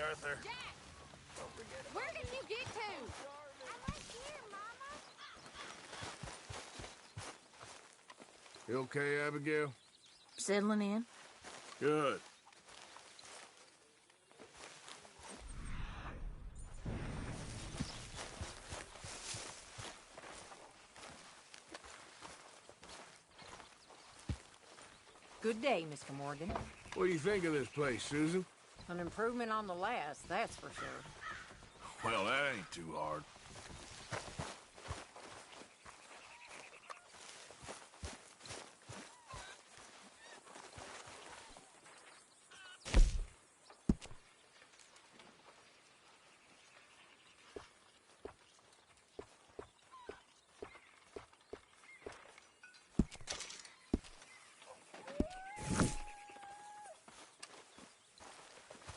Arthur. Jack! Where did you get to? I'm right here, Mama. You okay, Abigail? Settling in. Good. Good day, Mr. Morgan. What do you think of this place, Susan? An improvement on the last, that's for sure. Well, that ain't too hard.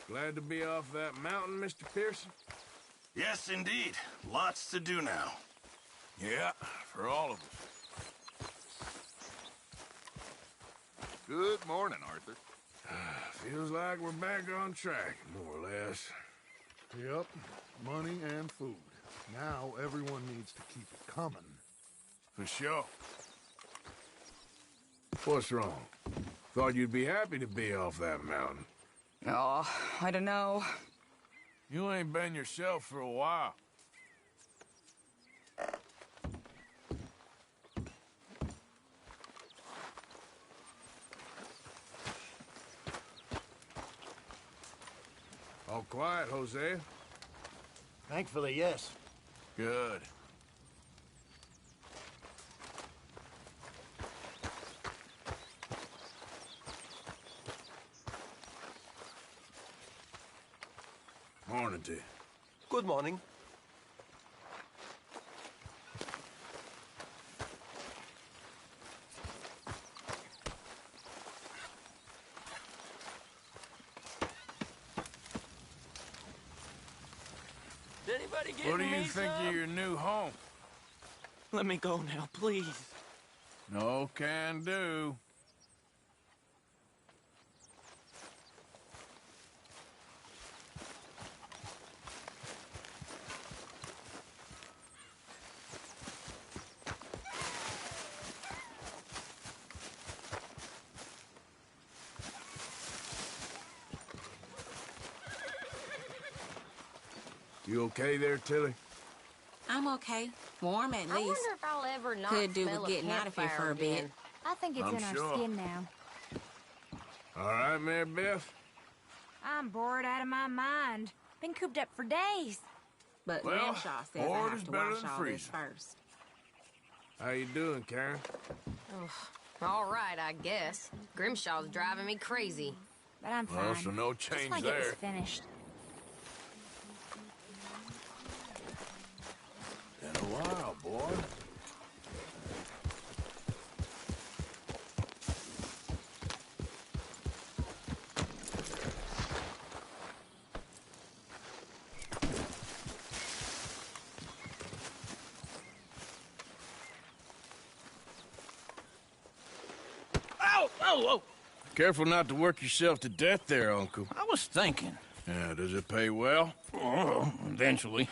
Glad to be off that mountain, Mr. Pearson? Yes, indeed. Lots to do now. Yeah, for all of us. Good morning, Arthur. Feels like we're back on track, more or less. Yep, money and food. Now everyone needs to keep it coming. For sure. What's wrong? Thought you'd be happy to be off that mountain. Oh, I don't know. You ain't been yourself for a while. All quiet, Hosea? Thankfully, yes. Good. Morning to you. Good morning. Did anybody get What do me you think some? of your new home? Let me go now, please. No can do. You okay there, Tilly? I'm okay. Warm at I least. wonder if I'll ever not Could do smell with a getting out of here campfire for a bit. again. I think it's I'm in our sure. skin now. All right, Mary Beth? I'm bored out of my mind. Been cooped up for days. But Well, Grimshaw says I bored have is to better wash than all freezing. this first. How you doing, Karen? All right, I guess. Grimshaw's driving me crazy. But I'm fine. Well, so no Just change want to get this there. finished. Been a while, boy. Ow! Oh, oh! Careful not to work yourself to death there, Uncle. I was thinking. Yeah, does it pay well? Oh, eventually.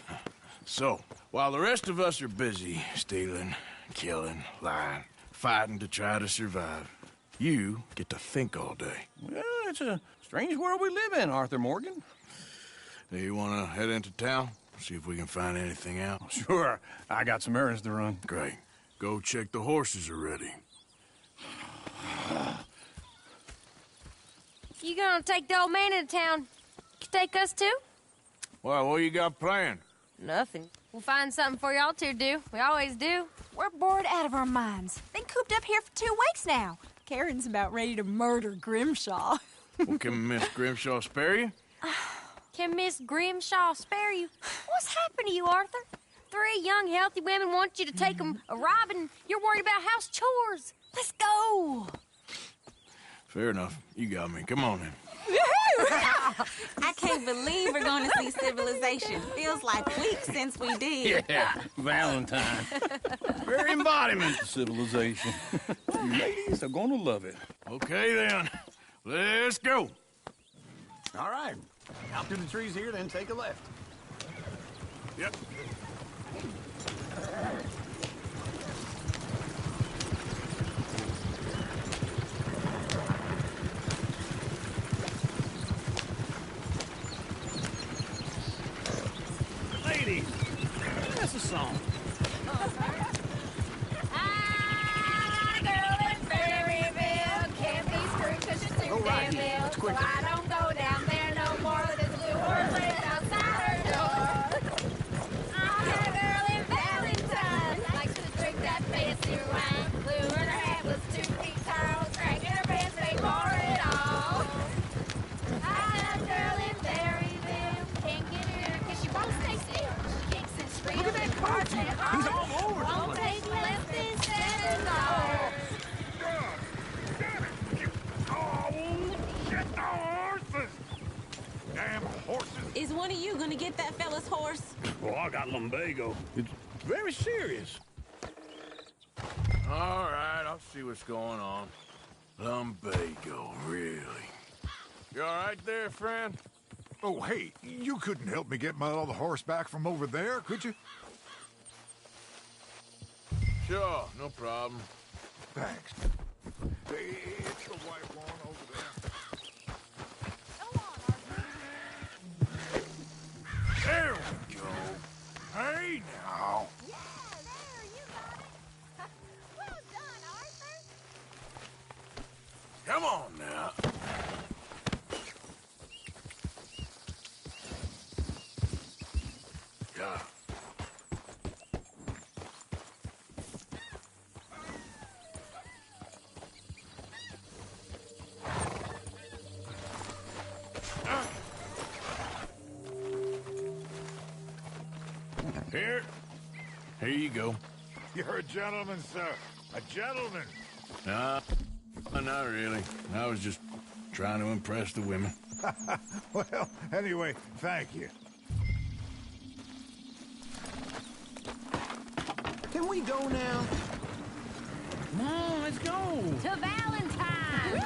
So, while the rest of us are busy stealing, killing, lying, fighting to try to survive, you get to think all day. Well, it's a strange world we live in, Arthur Morgan. Do you want to head into town? See if we can find anything out? Sure, I got some errands to run. Great. Go check the horses are ready. You gonna take the old man into town? You take us too? Well, what you got planned? Nothing. We'll find something for y'all to do. We always do. We're bored out of our minds. Been cooped up here for 2 weeks now. Karen's about ready to murder Grimshaw. Well, can Miss Grimshaw spare you? Can Miss Grimshaw spare you? What's happened to you, Arthur? 3 young, healthy women want you to take them a robbing. You're worried about house chores. Let's go. Fair enough. You got me. Come on then. I can't believe we're going to see civilization. Feels like weeks since we did. Yeah, Valentine. Very embodiment of civilization. You ladies are gonna love it. Okay then. Let's go. All right. Out through the trees here, then take a left. Yep. Ladies, that's a song. Go right here. It's quicker. So I don't go down there no more with this blue horse laid outside her door. I had a girl in Valentine, likes to drink that fancy wine. Blue and her head was 2 feet tall, dragging her pants paid for it all. I had a girl in Berryville, can't get her 'cause she won't stay still. She kicks and screams. Look at that coach. He's all over the Won't place. take less than $7. Damn horses! Is one of you gonna get that fella's horse? Well, I got lumbago. It's very serious. All right, I'll see what's going on. Lumbago, really? You all right there, friend? Oh, hey, you couldn't help me get my other horse back from over there, could you? Sure, no problem. Thanks. Hey, it's the white one over there. There we go. Hey, now. Yeah, there, you got it. Well done, Arthur. Come on now. Yeah. Here you go. You're a gentleman, sir. A gentleman. Nah, not really. I was just trying to impress the women. Well, anyway, thank you. Can we go now? Come on, let's go. To Valentine!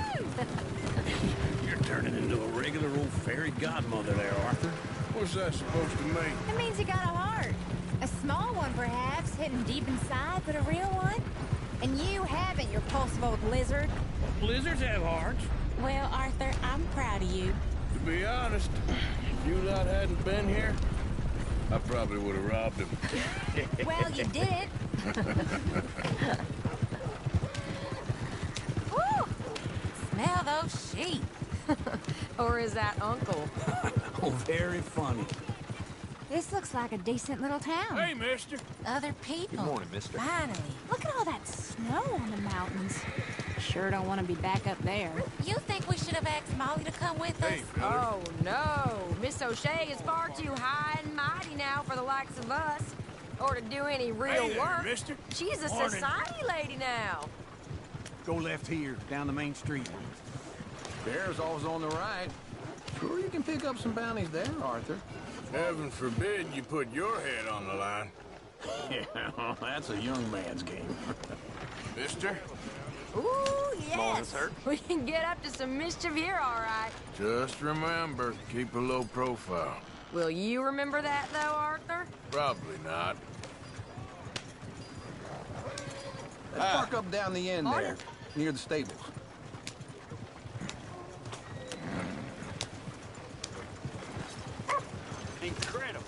You're turning into a regular old fairy godmother there, Arthur. What's that supposed to mean? It means you got a heart. A small one, perhaps, hidden deep inside, but a real one. And you haven't, you repulsive old lizard. Blizzards have hearts. Well, Arthur, I'm proud of you. To be honest, if you lot hadn't been here, I probably would have robbed him. Well, you did. Woo! Smell those sheep. Or is that Uncle? Oh, very funny. This looks like a decent little town. Hey, mister. Other people. Good morning, mister. Finally. Look at all that snow on the mountains. Sure don't want to be back up there. You think we should have asked Molly to come with us? Hey, brother. Oh, no. Miss O'Shea is far too high and mighty now for the likes of us. Or to do any real Hey there, work. mister. She's a Morning. society lady now. Go left here, down the main street. Bear's always on the right. Sure you can pick up some bounties there, Arthur. Heaven forbid you put your head on the line. Yeah, that's a young man's game. Mister, Ooh, yes. Morning, sir. We can get up to some mischief here, all right. just remember, keep a low profile. Will you remember that, though, Arthur? Probably not. Let's park up down the end there, near the stables. Incredible.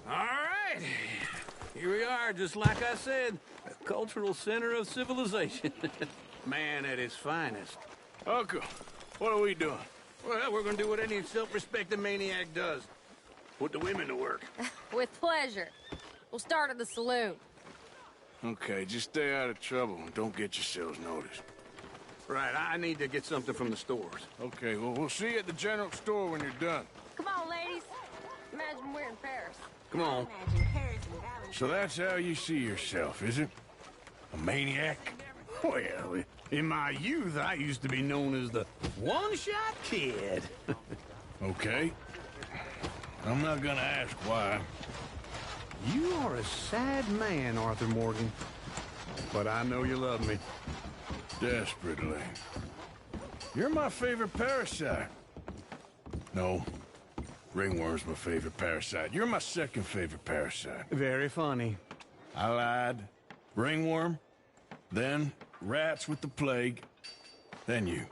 All right. Here we are, just like I said, a cultural center of civilization. Man at his finest. Uncle, what are we doing? Well, we're gonna do what any self-respecting maniac does. Put the women to work. With pleasure. We'll start at the saloon. Okay, just stay out of trouble and don't get yourselves noticed. Right, I need to get something from the stores. Okay, well, we'll see you at the general store when you're done. Come on, ladies. Imagine we're in Paris. Come on. Imagine Paris and Valentine. So that's how you see yourself, is it? A maniac? Well, In my youth, I used to be known as the one-shot kid. Okay. I'm not gonna ask why. You are a sad man, Arthur Morgan. But I know you love me. Desperately. You're my favorite parasite. No. Ringworm's my favorite parasite. You're my second favorite parasite. Very funny. I lied. Ringworm. Then rats with the plague. Then you.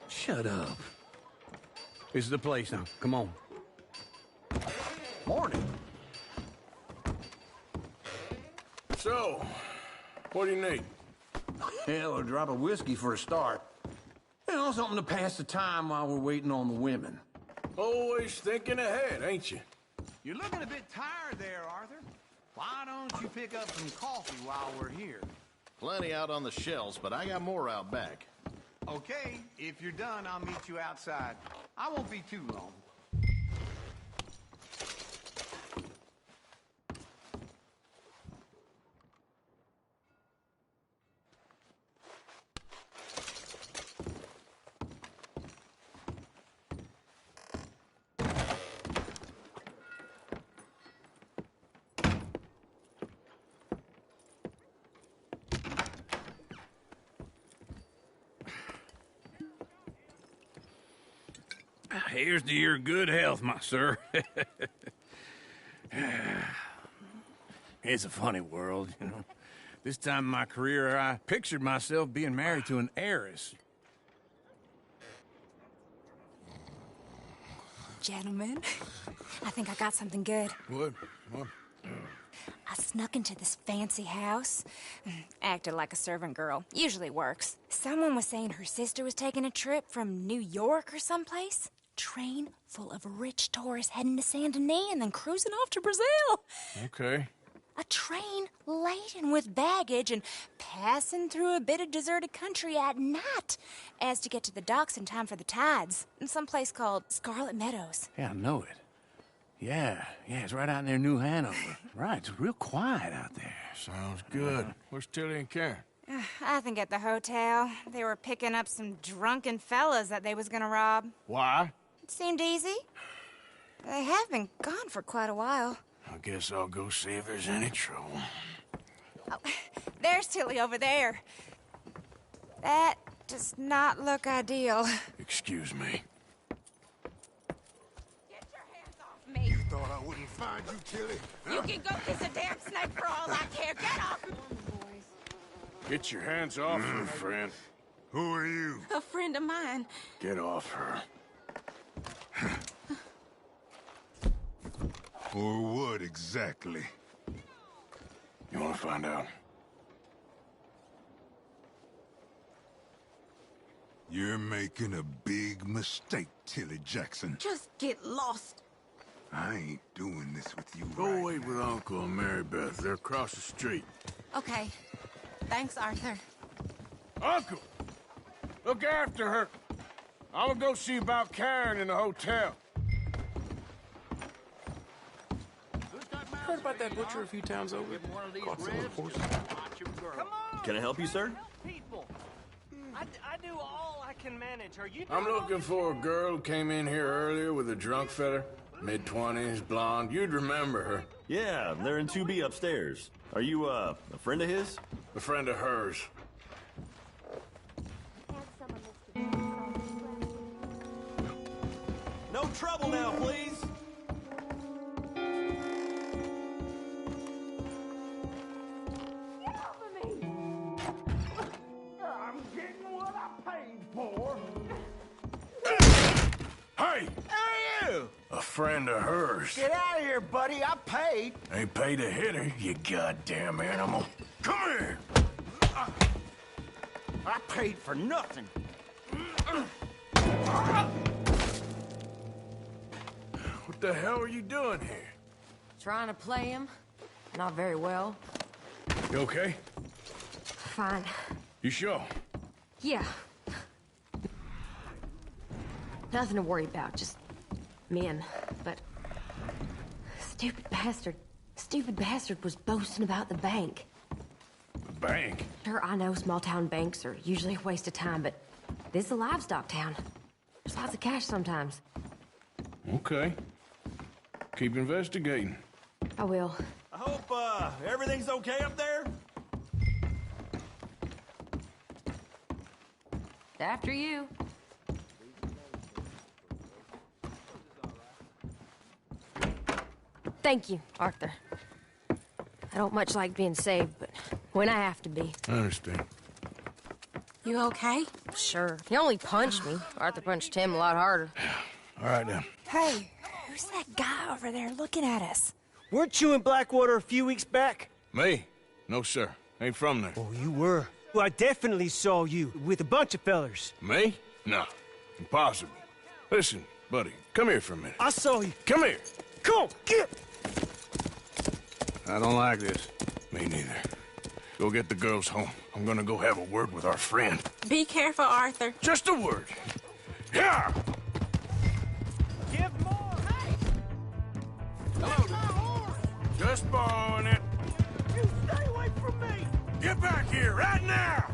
Shut up. This is the place now. Come on. Morning. So, what do you need? Hell, a drop of whiskey for a start. You know, something to pass the time while we're waiting on the women. Always thinking ahead, ain't you? You're looking a bit tired there, Arthur. Why don't you pick up some coffee while we're here? Plenty out on the shelves, but I got more out back. Okay, if you're done, I'll meet you outside. I won't be too long. Here's to your good health, my sir. It's a funny world, you know. This time in my career, I pictured myself being married to an heiress. Gentlemen, I think I got something good. What? I snuck into this fancy house. Acted like a servant girl. Usually works. Someone was saying her sister was taking a trip from New York or someplace. Train full of rich tourists heading to Saint Denis and then cruising off to Brazil. Okay. A train laden with baggage and passing through a bit of deserted country at night as to get to the docks in time for the tides in some place called Scarlet Meadows. Yeah, I know it. Yeah, it's right out near New Hanover. Right, it's real quiet out there. Sounds good. Where's Tilly and Karen? I think at the hotel. They were picking up some drunken fellas that they was gonna rob. Why? It seemed easy. They have been gone for quite a while. I guess I'll go see if there's any trouble. Oh, there's Tilly over there. That does not look ideal. Excuse me. Get your hands off me. Thought I wouldn't find you, Tilly. You can go kiss a damn snake for all I care. Get off! Get your hands off her, friend. Who are you? A friend of mine. Get off her. Or what exactly? You want to find out? You're making a big mistake, Tilly Jackson. Just get lost. I ain't doing this with you Go right wait now. with Uncle and Mary Beth. They're across the street. Okay. Thanks, Arthur. Uncle! Look after her. I'm gonna go see about Karen in the hotel. Heard about that butcher a few times over. Caught some of the horses. Can I help you, sir? People. I do all I can manage. Are you? I'm looking for a girl who came in here earlier with a drunk fella. Mid-20s, blonde. You'd remember her. Yeah, they're in 2B upstairs. Are you, a friend of his? A friend of hers. No trouble now, please. I'm getting what I paid for. Hey! Who are you? A friend of hers. Get out of here, buddy. I paid. Ain't paid to hit her, you goddamn animal. Come here! I paid for nothing. What the hell are you doing here? Trying to play him. Not very well. You okay? Fine. You sure? Yeah. Nothing to worry about, just men. But stupid bastard was boasting about the bank. The bank. Sure, I know small-town banks are usually a waste of time, but this is a livestock town. There's lots of cash sometimes. Okay. Keep investigating. I will. I hope, everything's okay up there? After you. Thank you, Arthur. I don't much like being saved, but when I have to be. I understand. You okay? Sure. He only punched me. Arthur punched him a lot harder. All right, then. Hey, who's that guy over there looking at us? Weren't you in Blackwater a few weeks back? Me? No, sir. Ain't from there. Oh, you were. Well, I definitely saw you with a bunch of fellers. Me? No. Impossible. Listen, buddy, come here for a minute. I saw you. Come here. Come on, get! I don't like this. Me neither. Go get the girls home. I'm gonna go have a word with our friend. Be careful, Arthur. Just a word. Yeah! Give more! Hey! Hello. Just borrowing it. You stay away from me! Get back here right now!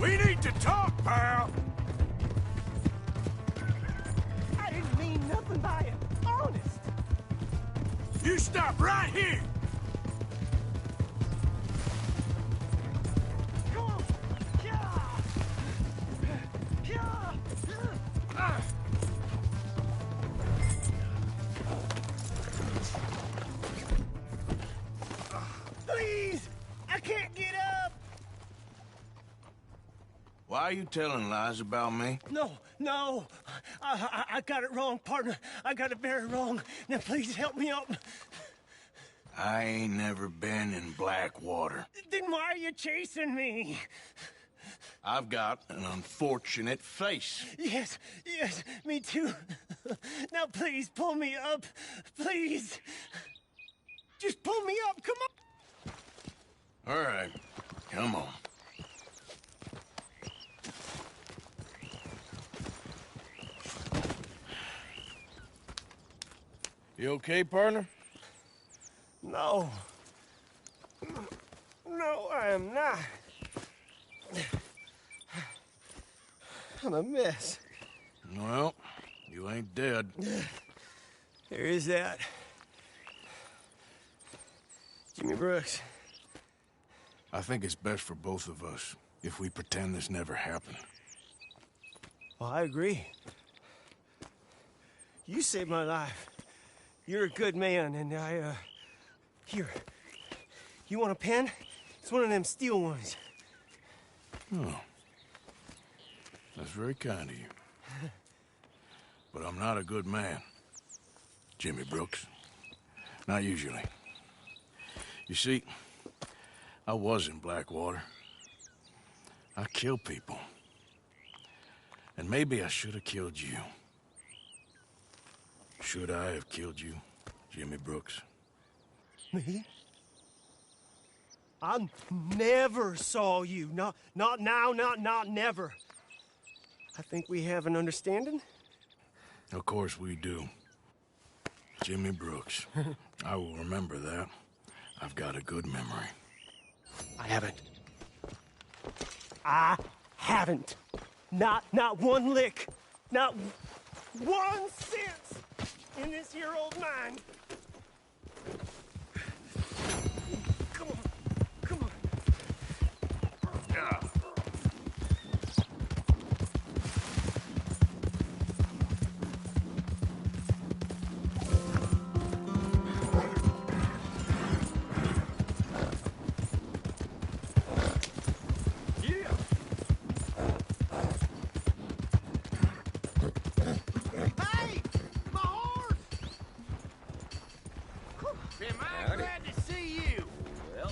We need to talk, pal. I didn't mean nothing by it. Honest. You stop right here. Come on. Yeah. Yeah. Please! I can't get up! Why are you telling lies about me? No. I got it wrong, partner. I got it very wrong. Now, please help me up. I ain't never been in Blackwater. Then why are you chasing me? I've got an unfortunate face. Yes, me too. Now, please, pull me up. Please. Just pull me up, come on. All right, come on. You okay, partner? No, I am not. I'm a mess. Well, you ain't dead. There is that. Jimmy Brooks. I think it's best for both of us if we pretend this never happened. Well, I agree. You saved my life. You're a good man, and here. You want a pen? It's one of them steel ones. Oh. That's very kind of you. But I'm not a good man, Jimmy Brooks. Not usually. You see, I was in Blackwater. I killed people. And maybe I should have killed you. Should I have killed you, Jimmy Brooks? Me? I never saw you. Not now, not never. I think we have an understanding. Of course we do. Jimmy Brooks. I will remember that. I've got a good memory. I haven't. Not one lick. Not 1 cent in this here old mine. Come on. Yeah. Hey! My horse! Am I glad to see you? Well,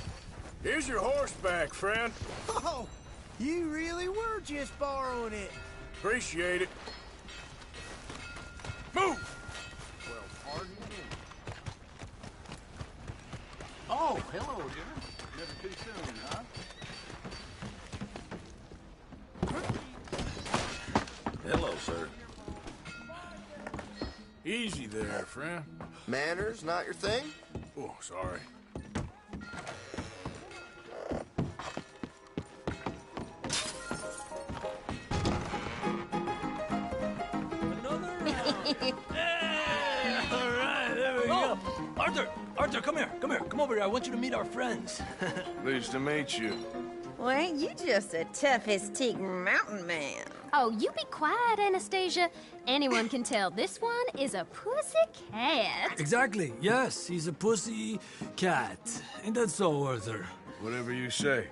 here's your horse back, friend. Oh, you really were just borrowing it. Appreciate it. Move! Well, pardon me. Oh, hello, Jimmy. Never too soon, huh? Hello, sir. Easy there, friend. Manners not your thing? Oh, sorry. All right, there we go. Arthur, come here. Come over here. I want you to meet our friends. Pleased to meet you. Well, ain't you just a toughest teak mountain man? Oh, you be quiet, Anastasia. Anyone can tell this one is a pussy cat. Exactly. Yes, he's a pussy cat. Ain't that so, Arthur? Whatever you say.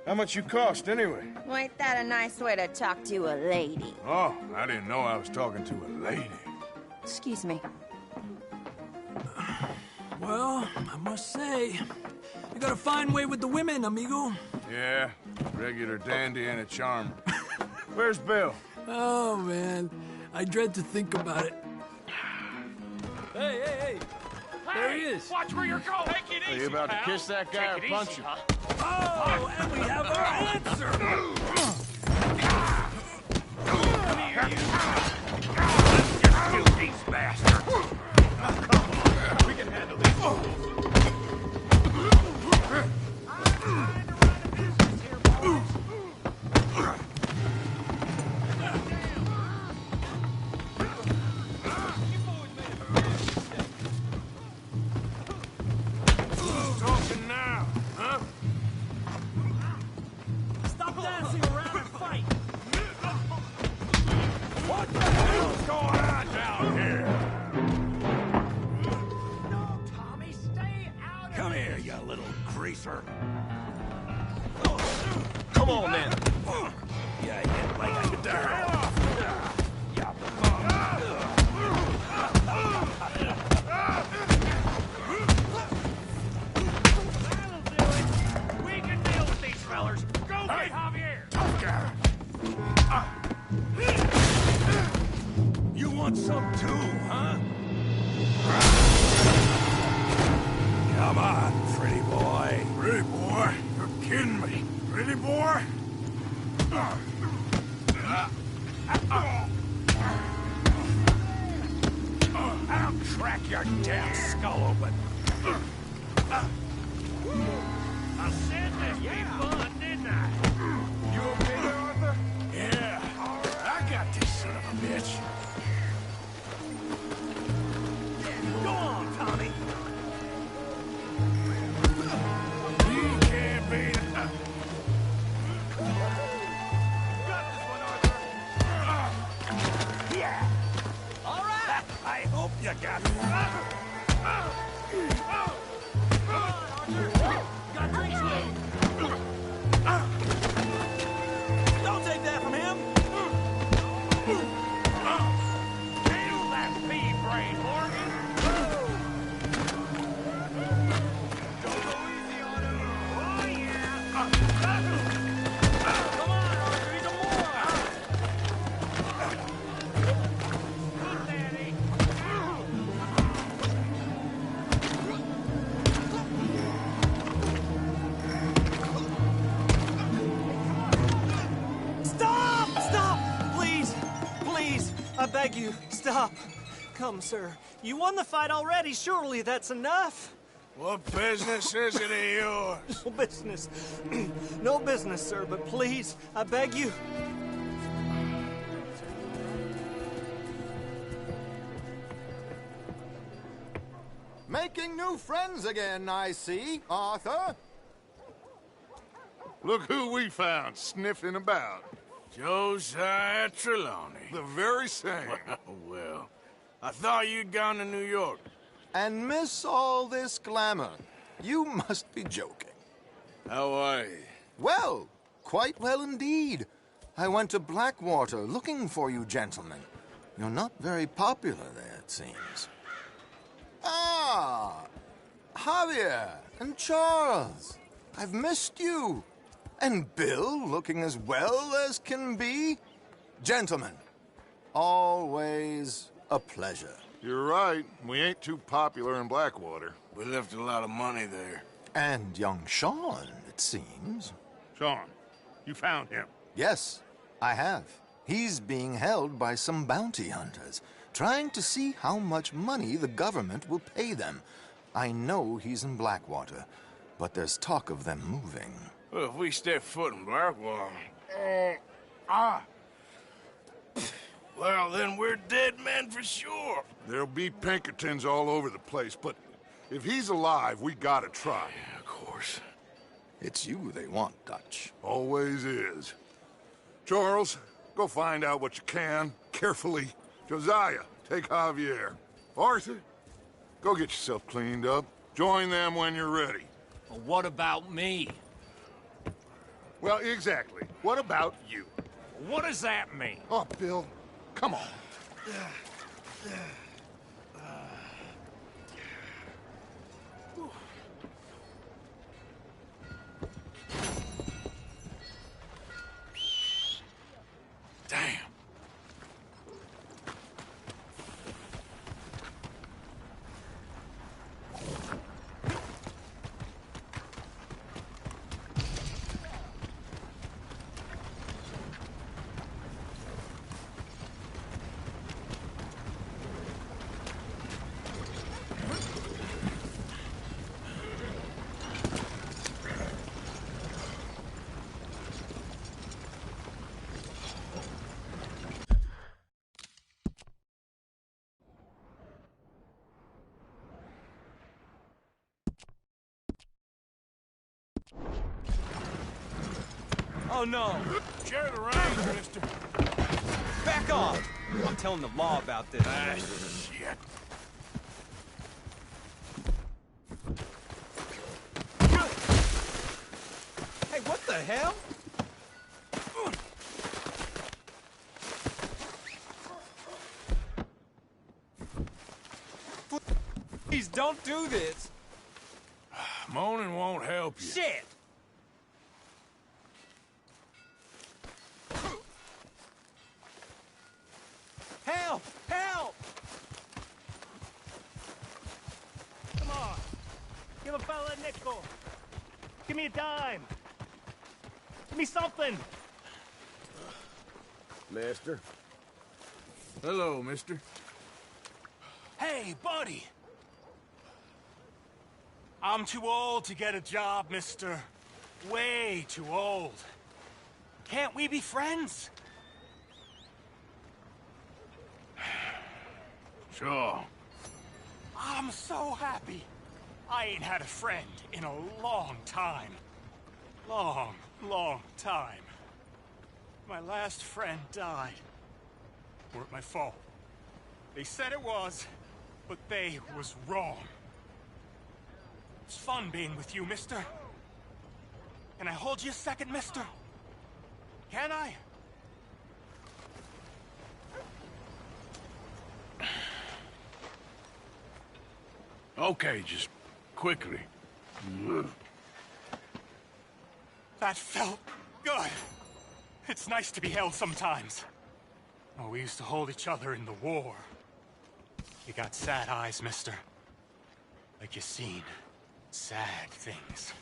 How much you cost, anyway? Well, ain't that a nice way to talk to a lady? Oh, I didn't know I was talking to a lady. Excuse me. Well, I must say, you got a fine way with the women, amigo. Yeah, regular dandy and a charmer. Where's Bill? Oh, man. I dread to think about it. Hey! There he is. Watch where you're going. Take it easy, Are you about pal. to kiss that guy or punch him? Oh, and we have our answer. Come here, you these bastards. Come on, we can handle this. Talking now, huh? Stop dancing around and fight. What the hell's going on down here? No, Tommy, stay out of Come it. here, you little greaser. Come on, then. You hit like a dare. We can deal with these fellers. Go get Javier. You want some too, huh? Come on, pretty boy. Pretty boy? You're kidding me. Pretty boy? I'll crack your damn skull open. I said this be fun, didn't I? You okay there, Arthur? Yeah. I got this son of a bitch. Go on, Tommy. He can't beat it. Got this one, Arthur. Yeah. All right. I hope you got it. Got drinks with. Don't take that from him. Handle that pea brain, Morgan. Don't go easy on him. Oh, yeah. Come on, Arthur, he's a moron. Good daddy. Stop! Please, I beg you, stop. Come, sir. You won the fight already. Surely that's enough. What business is it of yours? No business. No business, sir, but please, I beg you. Making new friends again, I see, Arthur. Look who we found sniffing about. Josiah Trelawney. The very same. Well, I thought you'd gone to New York. And miss all this glamour. You must be joking. How are you? Well, quite well indeed. I went to Blackwater looking for you gentlemen. You're not very popular there, it seems. Ah, Javier and Charles. I've missed you. And Bill looking as well as can be. Gentlemen, always a pleasure. You're right. We ain't too popular in Blackwater. We left a lot of money there. And young Sean, it seems. Sean, you found him. Yes, I have. He's being held by some bounty hunters, trying to see how much money the government will pay them. I know he's in Blackwater, but there's talk of them moving. Well, if we step foot in Blackwater... Well, then we're dead men for sure. There'll be Pinkertons all over the place, but if he's alive, we gotta try. Yeah, of course. It's you they want, Dutch. Always is. Charles, go find out what you can, carefully. Josiah, take Javier. Arthur, go get yourself cleaned up. Join them when you're ready. Well, what about me? Well, exactly. What about you? What does that mean? Oh, Bill, come on. Damn. Oh no! Share the range, mister. Back off! I'm telling the law about this. Ah, shit. Hey, what the hell? Please don't do this. Moaning won't help you. Shit! Help! Help! Come on. Give a fella a nickel. Give me a dime. Give me something. Mister. Hello, mister. Hey, buddy. I'm too old to get a job, mister. Way too old. Can't we be friends? Sure. I'm so happy. I ain't had a friend in a long time. Long, long time. My last friend died. Weren't my fault. They said it was, but they was wrong. It's fun being with you, mister. Can I hold you a second, mister? Can I? Okay, just quickly. That felt good. It's nice to be held sometimes. Oh, we used to hold each other in the war. You got sad eyes, mister. Like you seen sad things.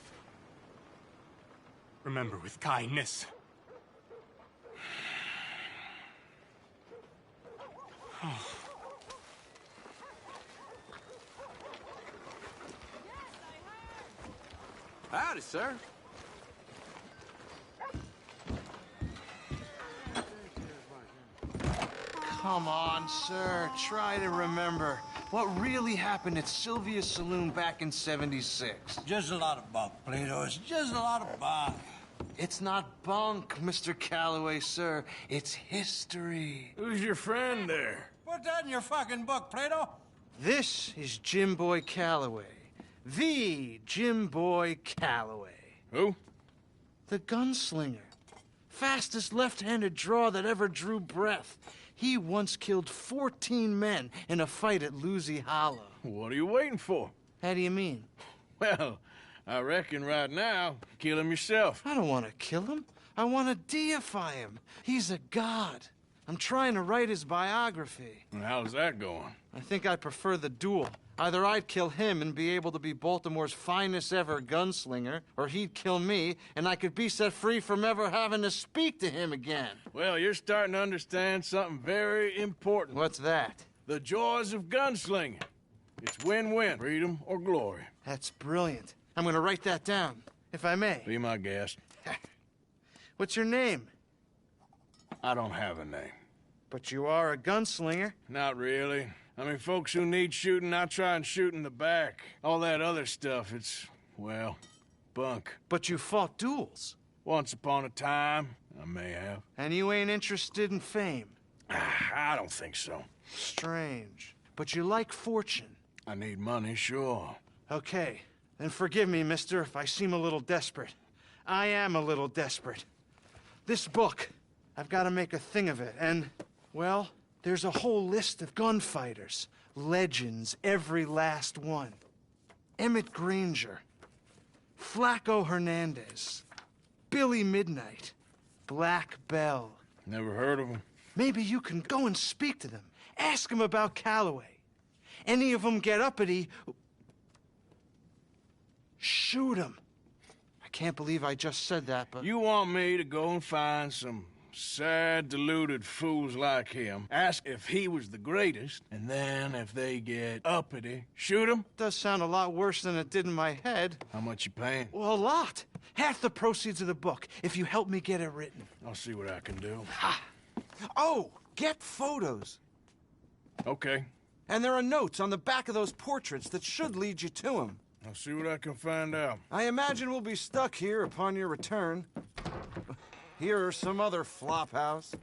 Remember with kindness. Howdy, sir. Come on, sir. Try to remember what really happened at Sylvia's Saloon back in '76. Just a lot of bunk, Plato. It's just a lot of bunk. It's not bunk, Mr. Calloway, sir. It's history. Who's your friend there? Put that in your fucking book, Plato. This is Jim Boy Calloway. The Jim Boy Calloway. Who? The gunslinger. Fastest left-handed draw that ever drew breath. He once killed 14 men in a fight at Lucy Hollow. What are you waiting for? How do you mean? Well, I reckon right now, kill him yourself. I don't want to kill him. I want to deify him. He's a god. I'm trying to write his biography. And how's that going? I think I prefer the duel. Either I'd kill him and be able to be Baltimore's finest ever gunslinger, or he'd kill me and I could be set free from ever having to speak to him again. Well, you're starting to understand something very important. What's that? The joys of gunslinging. It's win-win, freedom or glory. That's brilliant. I'm gonna write that down, if I may. Be my guest. What's your name? I don't have a name. But you are a gunslinger. Not really. I mean, folks who need shooting, I try and shoot in the back. All that other stuff, it's, well, bunk. But you fought duels. Once upon a time, I may have. And you ain't interested in fame. I don't think so. Strange. But you like fortune. I need money, sure. Okay. Then forgive me, mister, if I seem a little desperate. I am a little desperate. This book, I've got to make a thing of it, and, well, there's a whole list of gunfighters. Legends, every last one. Emmett Granger. Flaco Hernandez. Billy Midnight. Black Bell. Never heard of him. Maybe you can go and speak to them. Ask them about Calloway. Any of them get uppity, shoot them. I can't believe I just said that, but... You want me to go and find some sad, deluded fools like him, ask if he was the greatest, and then if they get uppity, shoot him? Does sound a lot worse than it did in my head. How much you paying? Well, a lot. Half the proceeds of the book, if you help me get it written. I'll see what I can do. Ha! Oh, get photos. Okay. And there are notes on the back of those portraits that should lead you to him. I'll see what I can find out. I imagine we'll be stuck here upon your return. Here or some other flophouse.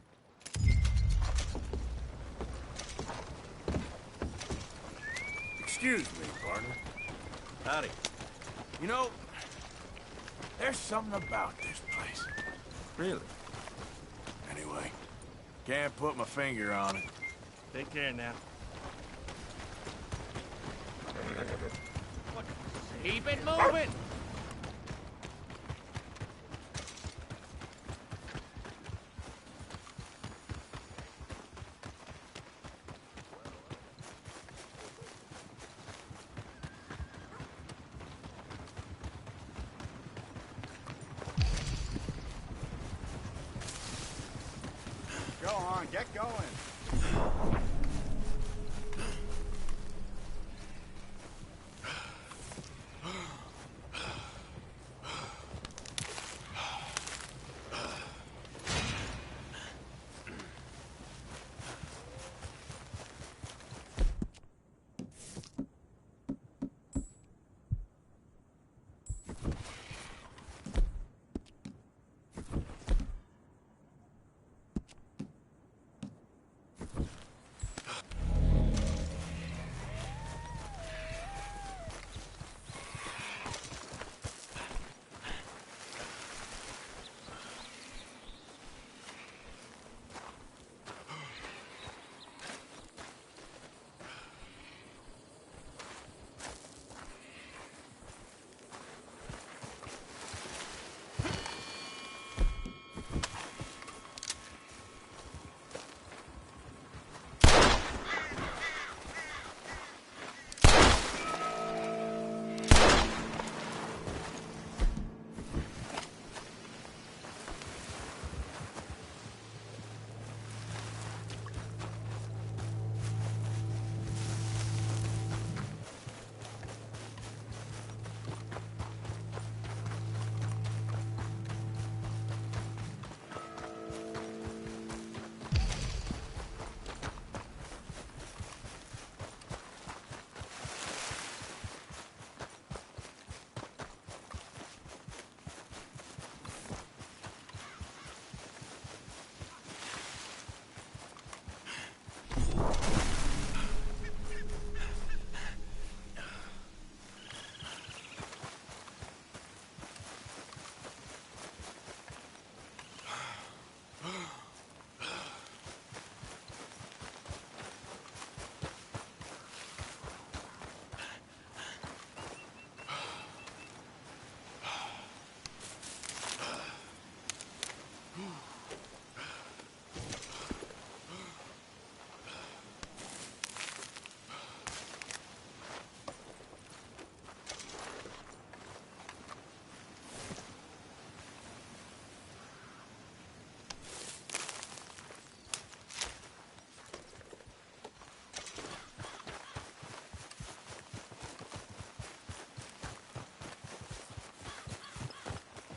Excuse me, partner. Howdy. You know, there's something about this place. Really? Anyway, can't put my finger on it. Take care now. Keep it moving! Go on, get going.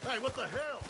Hey, what the hell?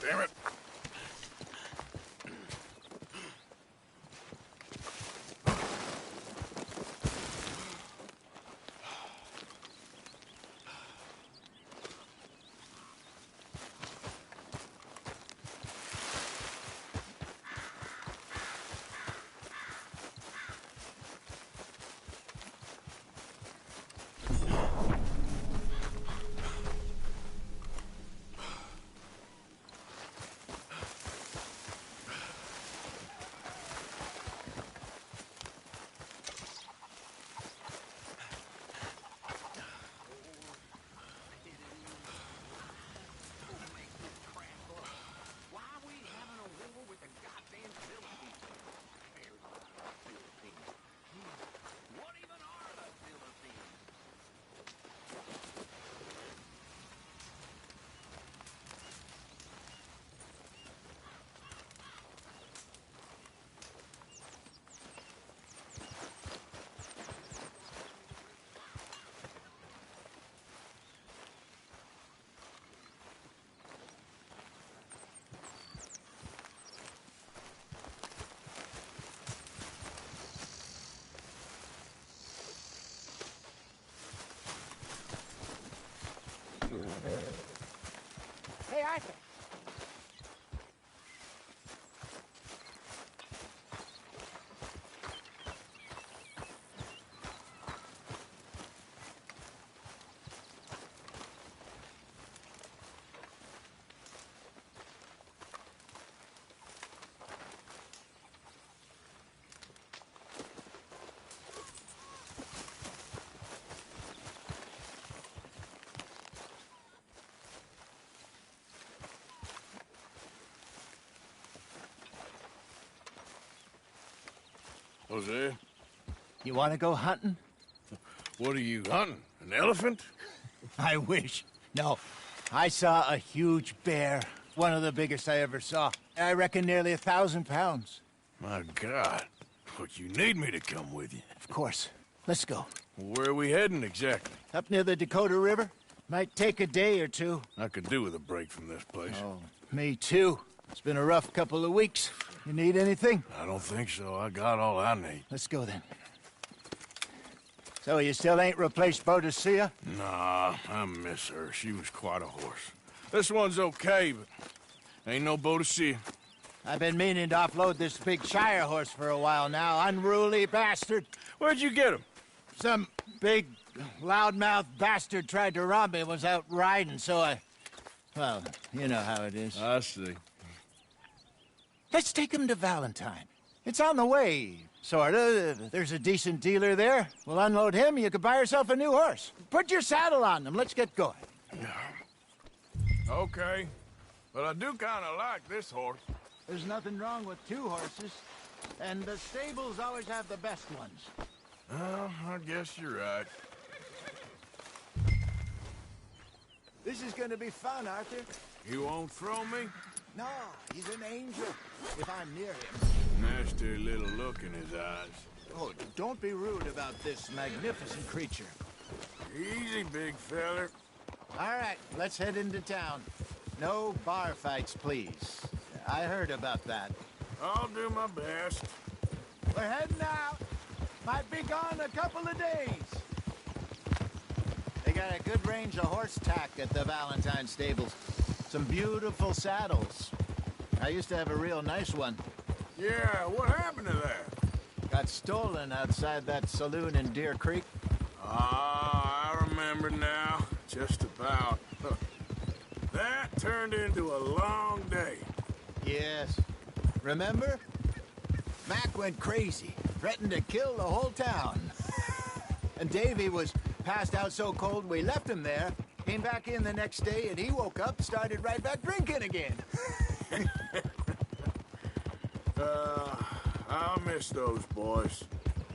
Damn it. Hey, Arthur. Jose? You want to go hunting? What are you hunting? An elephant? I wish. No. I saw a huge bear. One of the biggest I ever saw. I reckon nearly 1,000 pounds. My God. Look, you need me to come with you. Of course. Let's go. Where are we heading exactly? Up near the Dakota River. Might take a day or two. I could do with a break from this place. Oh, me too. It's been a rough couple of weeks. You need anything? I don't think so. I got all I need. Let's go then. So you still ain't replaced Boadicea? Nah, I miss her. She was quite a horse. This one's okay, but ain't no Boadicea. I've been meaning to offload this big Shire horse for a while now. Unruly bastard. Where'd you get him? Some big, loudmouth bastard tried to rob me and was out riding, so I... Well, you know how it is. I see. Let's take him to Valentine. It's on the way, sorta. There's a decent dealer there. We'll unload him, you could buy yourself a new horse. Put your saddle on him, let's get going. Okay, but I do kind of like this horse. There's nothing wrong with two horses, and the stables always have the best ones. Well, I guess you're right. This is gonna be fun, Arthur. You won't throw me? No, he's an angel, if I'm near him. Nasty little look in his eyes. Oh, don't be rude about this magnificent creature. Easy, big feller. All right, let's head into town. No bar fights, please. I heard about that. I'll do my best. We're heading out. Might be gone a couple of days. They got a good range of horse tack at the Valentine stables. Some beautiful saddles. I used to have a real nice one. Yeah, what happened to that? Got stolen outside that saloon in Deer Creek. Ah, I remember now. Just about. That turned into a long day. Yes. Remember? Mac went crazy, threatened to kill the whole town. And Davy was passed out so cold we left him there, came back in the next day, and he woke up, started right back drinking again. I'll miss those boys.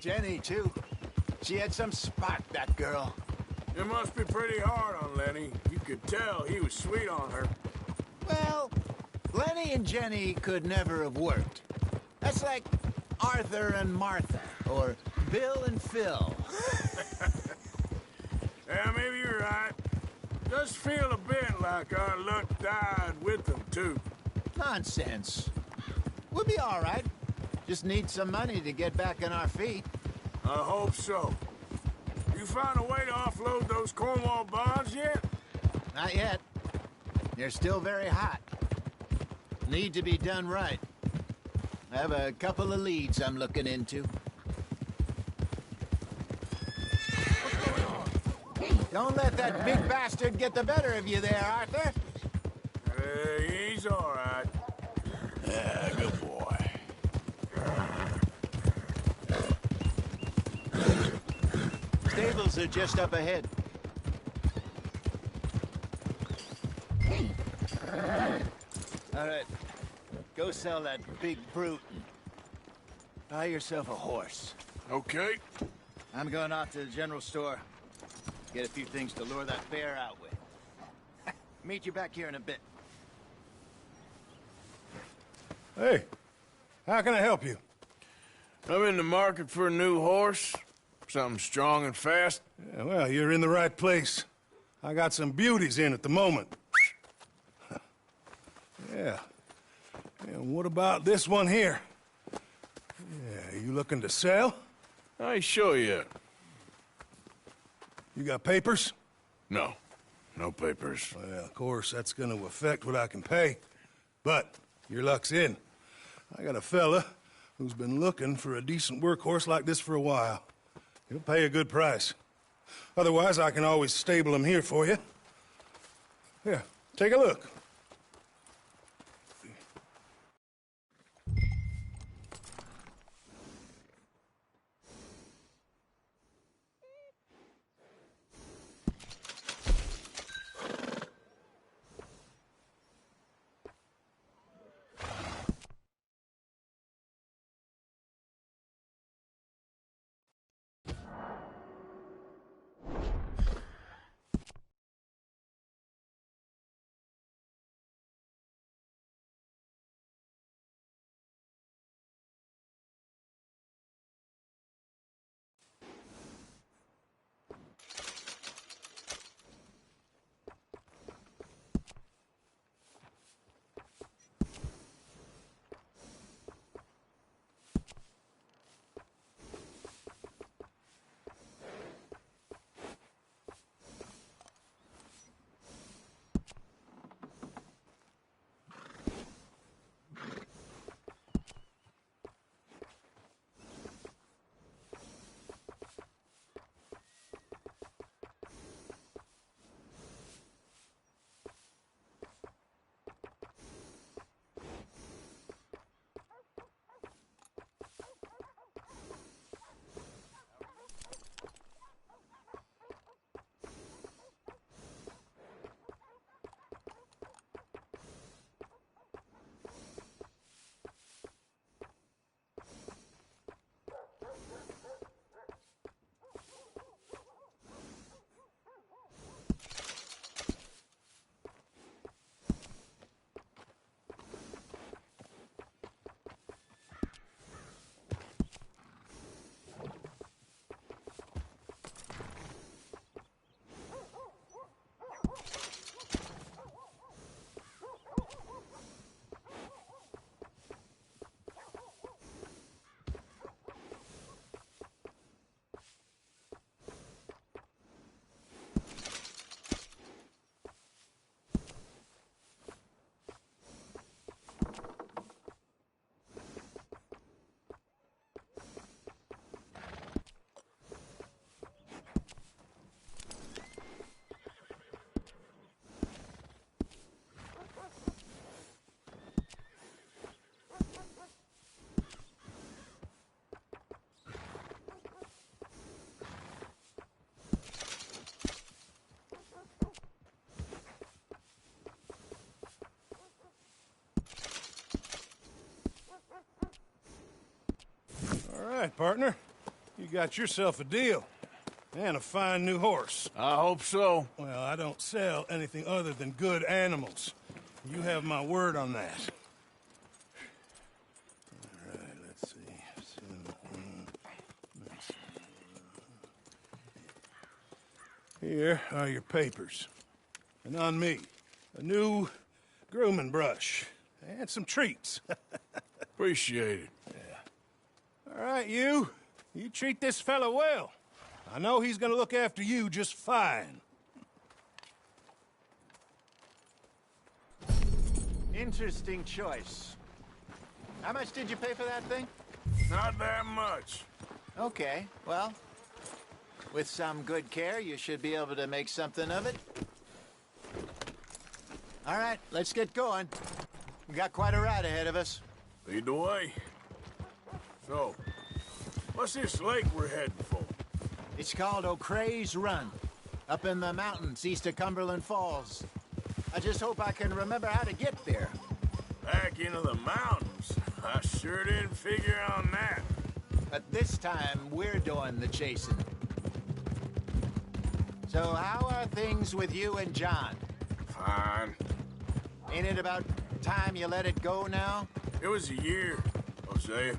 Jenny, too. She had some spark, that girl. It must be pretty hard on Lenny. You could tell he was sweet on her. Well, Lenny and Jenny could never have worked. That's like Arthur and Martha, or Bill and Phil. Yeah, maybe you're right. Does feel a bit like our luck died with them, too. Nonsense. We'll be all right. Just need some money to get back on our feet. I hope so. You found a way to offload those Cornwall bonds yet? Not yet. They're still very hot. Need to be done right. I have a couple of leads I'm looking into. Don't let that big bastard get the better of you there, Arthur. He's all right. Yeah, good boy. Stables are just up ahead. All right. Go sell that big brute. Buy yourself a horse. Okay. I'm going off to the general store. Get a few things to lure that bear out with. Meet you back here in a bit. Hey, how can I help you? I'm in the market for a new horse. Something strong and fast. Yeah, well, you're in the right place. I got some beauties in at the moment. Yeah. And what about this one here? Yeah, you looking to sell? I ain't sure yet. You got papers? No. No papers. Well, of course, that's gonna affect what I can pay. But your luck's in. I got a fella who's been looking for a decent workhorse like this for a while. He'll pay a good price. Otherwise, I can always stable him here for you. Here, take a look. right, partner. You got yourself a deal. And a fine new horse. I hope so. Well, I don't sell anything other than good animals. You have my word on that. All right, let's see. Here are your papers. And on me, a new grooming brush. And some treats. Appreciate it. Yeah. All right, you. You treat this fella well. I know he's gonna look after you just fine. Interesting choice. How much did you pay for that thing? Not that much. Okay, well, with some good care, you should be able to make something of it. All right, let's get going. We got quite a ride ahead of us. Lead the way. So, what's this lake we're heading for? It's called O'Creagh's Run, up in the mountains east of Cumberland Falls. I just hope I can remember how to get there. Back into the mountains? I sure didn't figure on that. But this time, we're doing the chasing. So how are things with you and John? Fine. Ain't it about time you let it go now? It was a year, Hosea.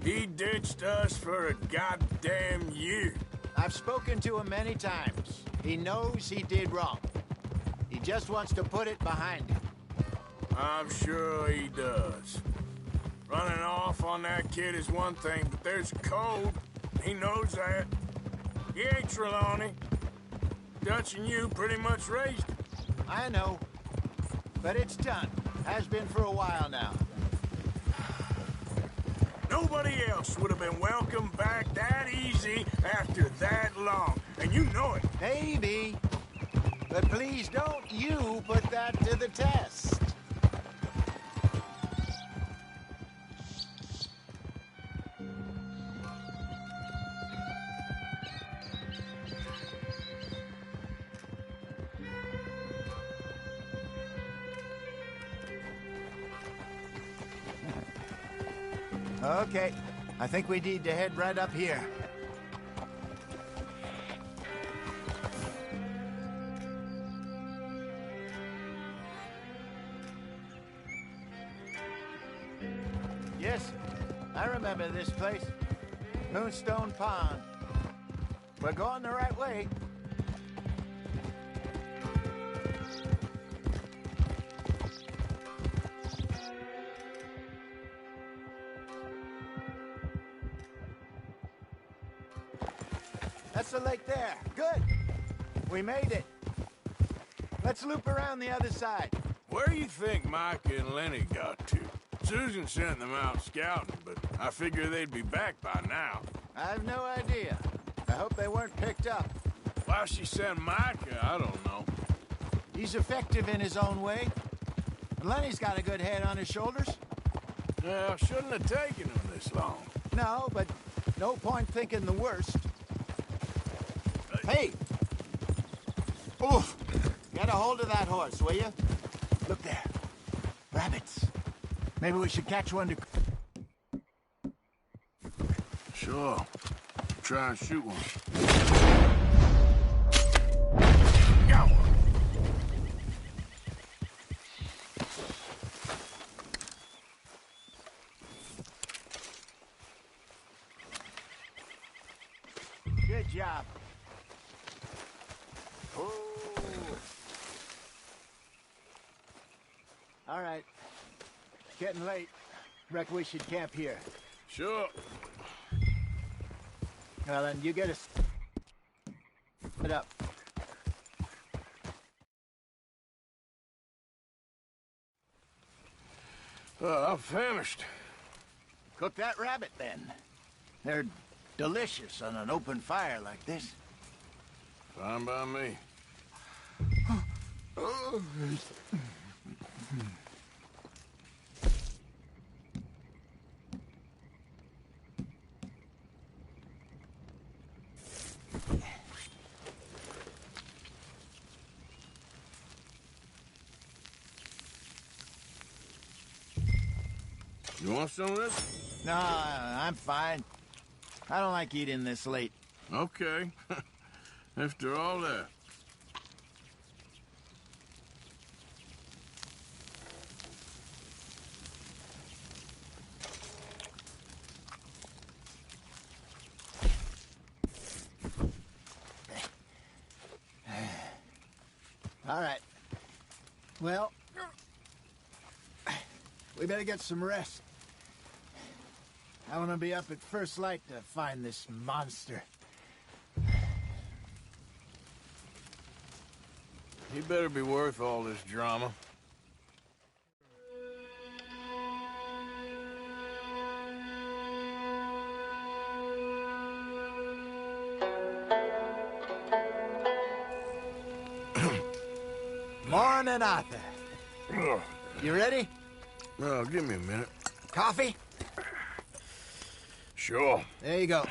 He ditched us for a goddamn year. I've spoken to him many times. He knows he did wrong. He just wants to put it behind him. I'm sure he does. Running off on that kid is one thing, but there's code. He knows that. He ain't Trelawney. Dutch and you pretty much raised him. I know. But it's done. Has been for a while now. Nobody else would have been welcomed back that easy after that long. And you know it. Maybe. But please don't you put that to the test. Okay, I think we need to head right up here. Yes, I remember this place. Moonstone Pond. We're going the right way. That's the lake there. Good. We made it. Let's loop around the other side. Where do you think Micah and Lenny got to? Susan sent them out scouting, but I figure they'd be back by now. I have no idea. I hope they weren't picked up. Why she sent Micah, I don't know. He's effective in his own way. Lenny's got a good head on his shoulders. Yeah, shouldn't have taken him this long. No, but no point thinking the worst. Hey! Oof! Get a hold of that horse, will you? Look there. Rabbits. Maybe we should catch one to... Sure. Try and shoot one. Go! Good job. Ooh. All right. Getting late. Reckon we should camp here. Sure. Well, then you get us set up. I'm famished. Cook that rabbit, then. They're delicious on an open fire like this. Fine by me. You want some of this? No, I'm fine. I don't like eating this late. Okay. After all that. All right. Well, we better get some rest. I want to be up at first light to find this monster. He better be worth all this drama. Morning, Arthur. You ready? Well, give me a minute. Coffee? Sure. There you go.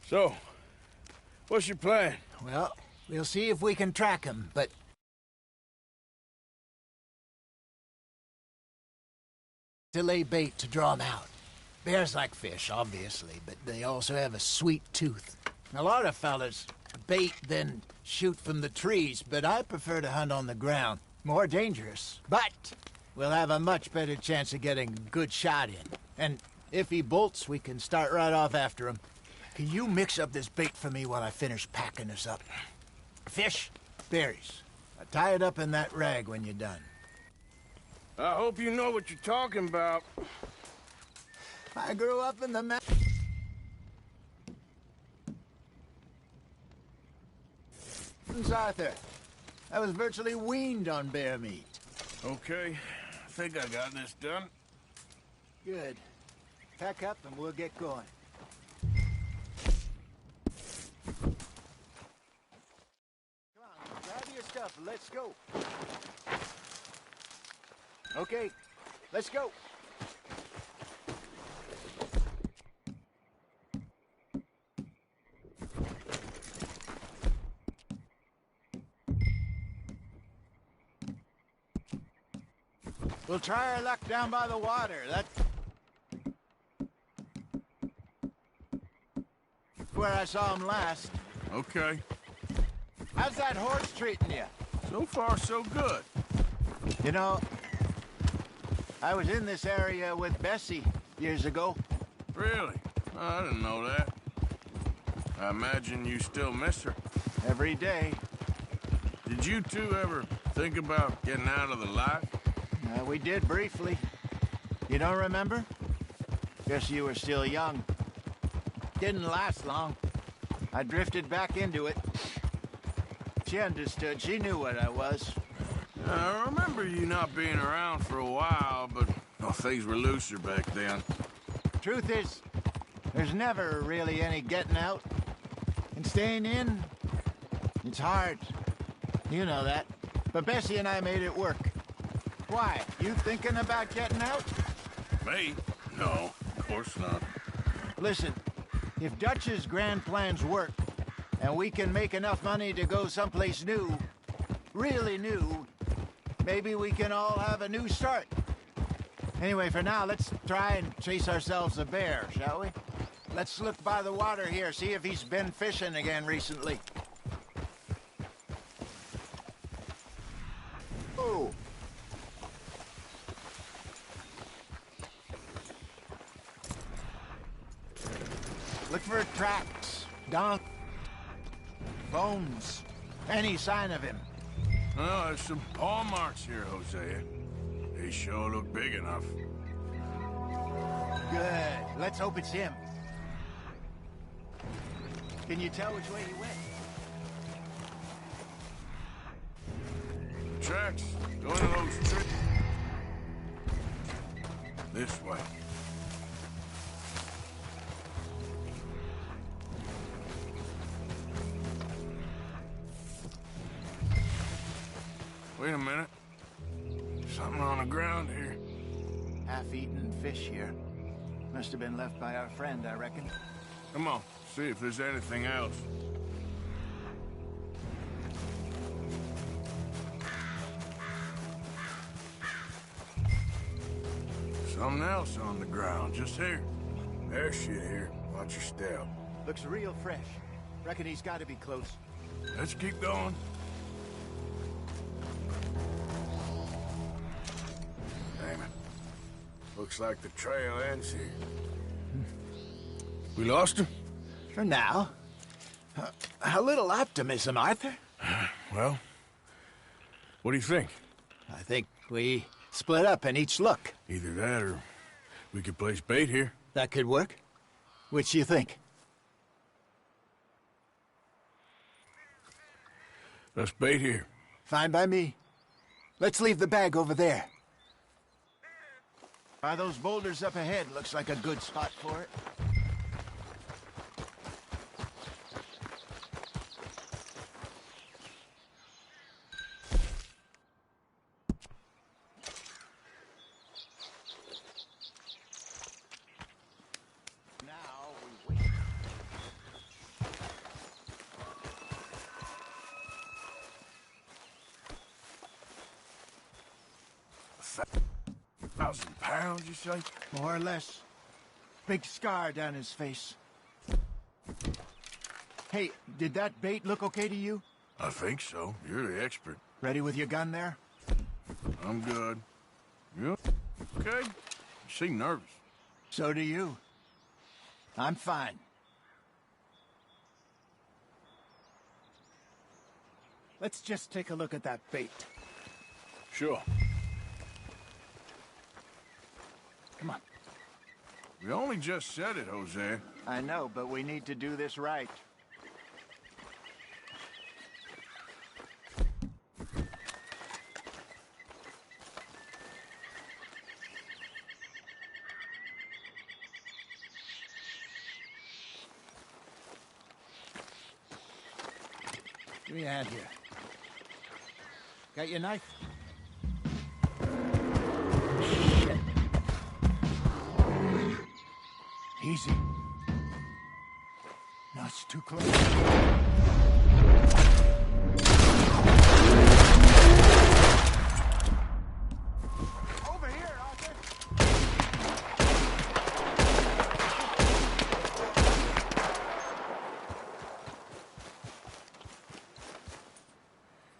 So, what's your plan? Well, we'll see if we can track him, but... to lay bait to draw him out. Bears like fish, obviously, but they also have a sweet tooth. A lot of fellas bait, then shoot from the trees, but I prefer to hunt on the ground. More dangerous, but we'll have a much better chance of getting a good shot in. And if he bolts, we can start right off after him. Can you mix up this bait for me while I finish packing this up? Fish, berries. Tie it up in that rag when you're done. I hope you know what you're talking about. I grew up in the Arthur. I was virtually weaned on bear meat. Okay, I think I got this done. Good. Pack up and we'll get going. Come on, grab your stuff. Let's go. Okay, let's go. We'll try our luck down by the water. That's where I saw him last. Okay. How's that horse treating you? So far, so good. You know, I was in this area with Bessie years ago. Really? Oh, I didn't know that. I imagine you still miss her. Every day. Did you two ever think about getting out of the life? We did briefly. You don't remember? Guess you were still young. Didn't last long. I drifted back into it. She understood. She knew what I was. I remember you not being around for a while, but things were looser back then. Truth is, there's never really any getting out. And staying in, it's hard. You know that. But Bessie and I made it work. Why? You thinking about getting out? Me? No, of course not. Listen, if Dutch's grand plans work, and we can make enough money to go someplace new, really new, maybe we can all have a new start. Anyway, for now, let's try and chase ourselves a bear, shall we? Let's look by the water here, see if he's been fishing again recently. Oh. Look for tracks, bones, any sign of him. Oh, there's some paw marks here, Hosea. They sure look big enough. Good. Let's hope it's him. Can you tell which way he went? Tracks, going to those trees. This way. Wait a minute. Something on the ground here. Half-eaten fish here. Must have been left by our friend, I reckon. Come on, see if there's anything else. Something else on the ground, just here. There's shit here. Watch your step. Looks real fresh. Reckon he's got to be close. Let's keep going. Damn it. Looks like the trail ends here. We lost him? For now. A little optimism, Arthur. Well, what do you think? I think we split up and each look. Either that or we could place bait here. That could work. Which do you think? Let's bait here. Fine by me. Let's leave the bag over there. By those boulders up ahead, looks like a good spot for it. £1,000, you say? More or less. Big scar down his face. Hey, did that bait look okay to you? I think so. You're the expert. Ready with your gun there? I'm good. You okay? You seem nervous. So do you. I'm fine. Let's just take a look at that bait. Sure. Come on. We only just said it, Jose. I know, but we need to do this right. Give me a hand here. Got your knife? Shit. Easy. No, it's too close. Over here, Arthur.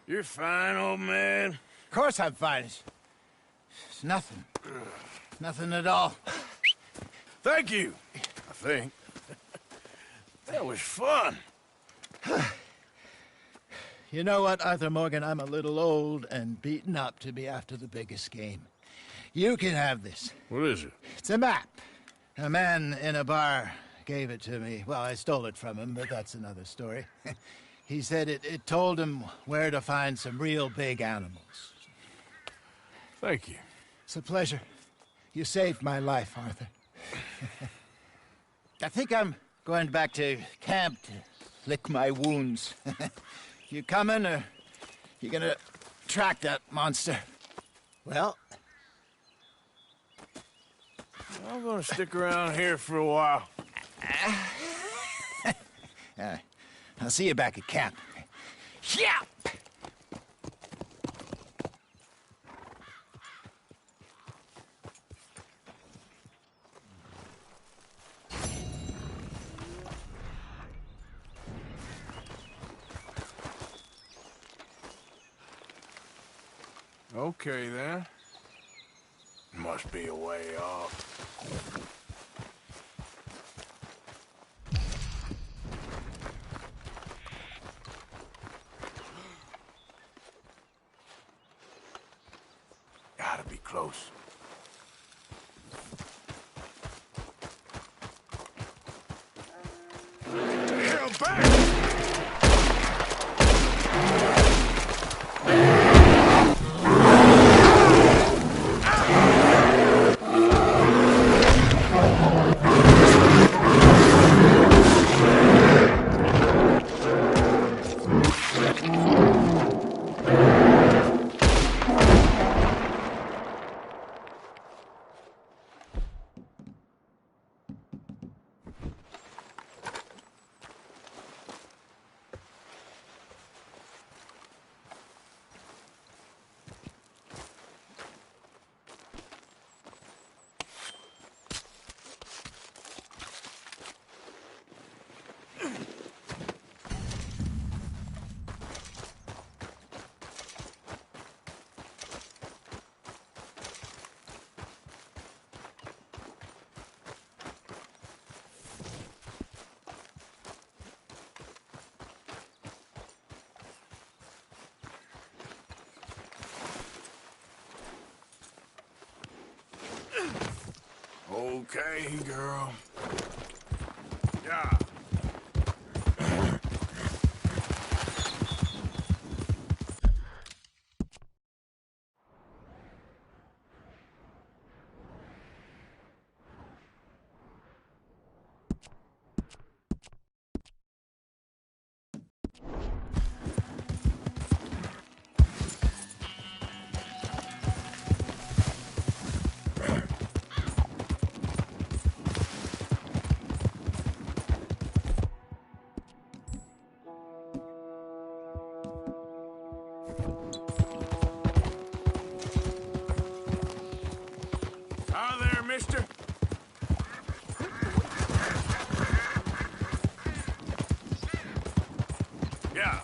You're fine, old man. Of course I'm fine. It's nothing. Nothing at all. Thank you, I think. That was fun. You know what, Arthur Morgan? I'm a little old and beaten up to be after the biggest game. You can have this. What is it? It's a map. A man in a bar gave it to me. Well, I stole it from him, but that's another story. He said it told him where to find some real big animals. Thank you. It's a pleasure. You saved my life, Arthur. I think I'm going back to camp to lick my wounds. You coming, or you gonna track that monster? Well, I'm gonna stick around here for a while. I'll see you back at camp. Yeah! Okay, then. Must be a way off. Gotta be close. Hell, back! Okay, girl. Yeah. Hi there, mister. Yeah.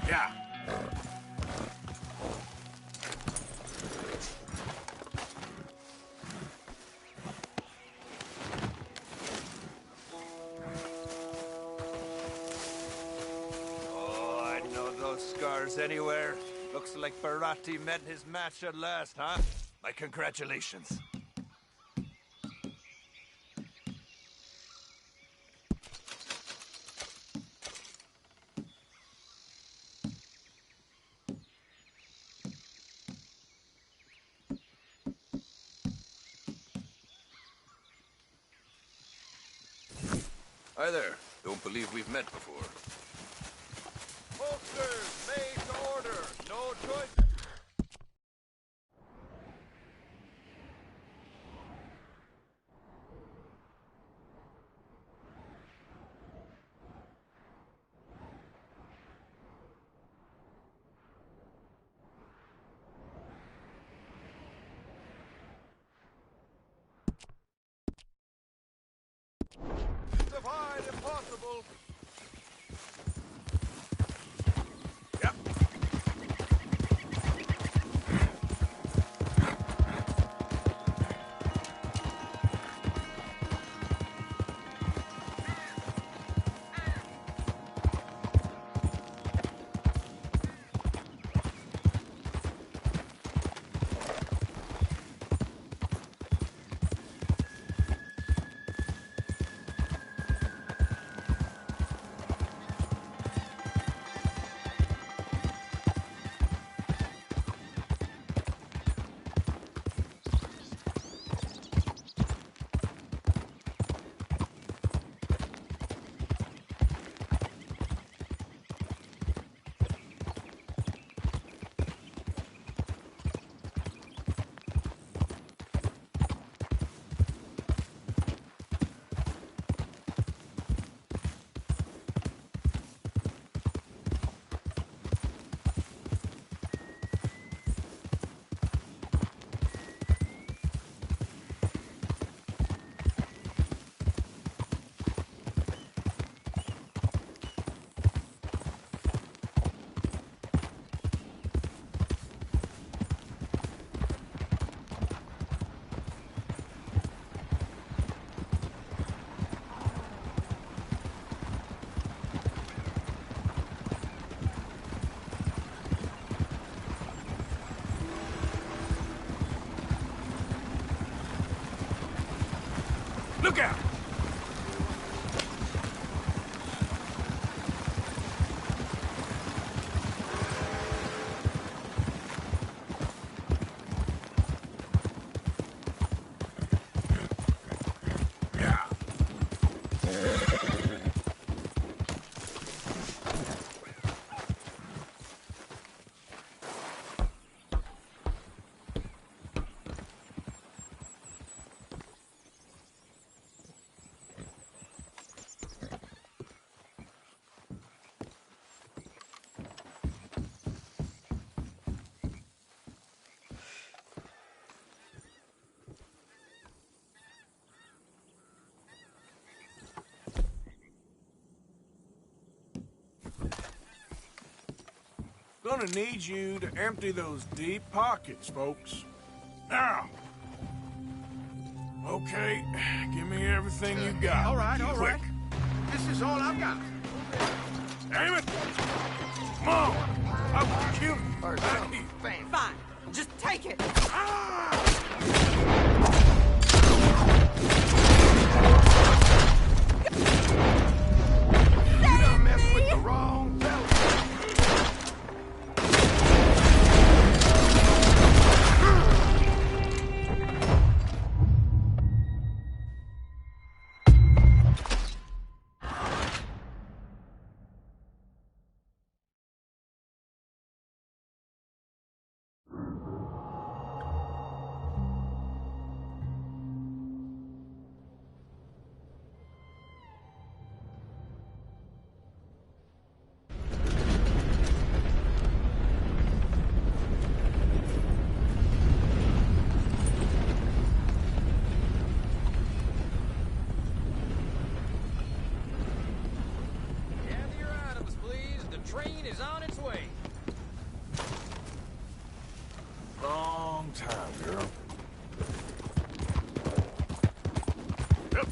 Yeah. Oh, I know those scars anywhere. Looks like Barati met his match at last, huh? My congratulations. Hi there. Don't believe we've met before. Holsters, made to order. No choice. Divide impossible. Yep. Look out! Gonna need you to empty those deep pockets, folks. Now. Okay, give me everything you got. All right, all Quick. right. This is all I've got. Damn it! Come on! I'll kill you. Fine. Just take it. You done messed with the wrong fella. Gather your items, please. The train is on its way. Long time, girl. Yep.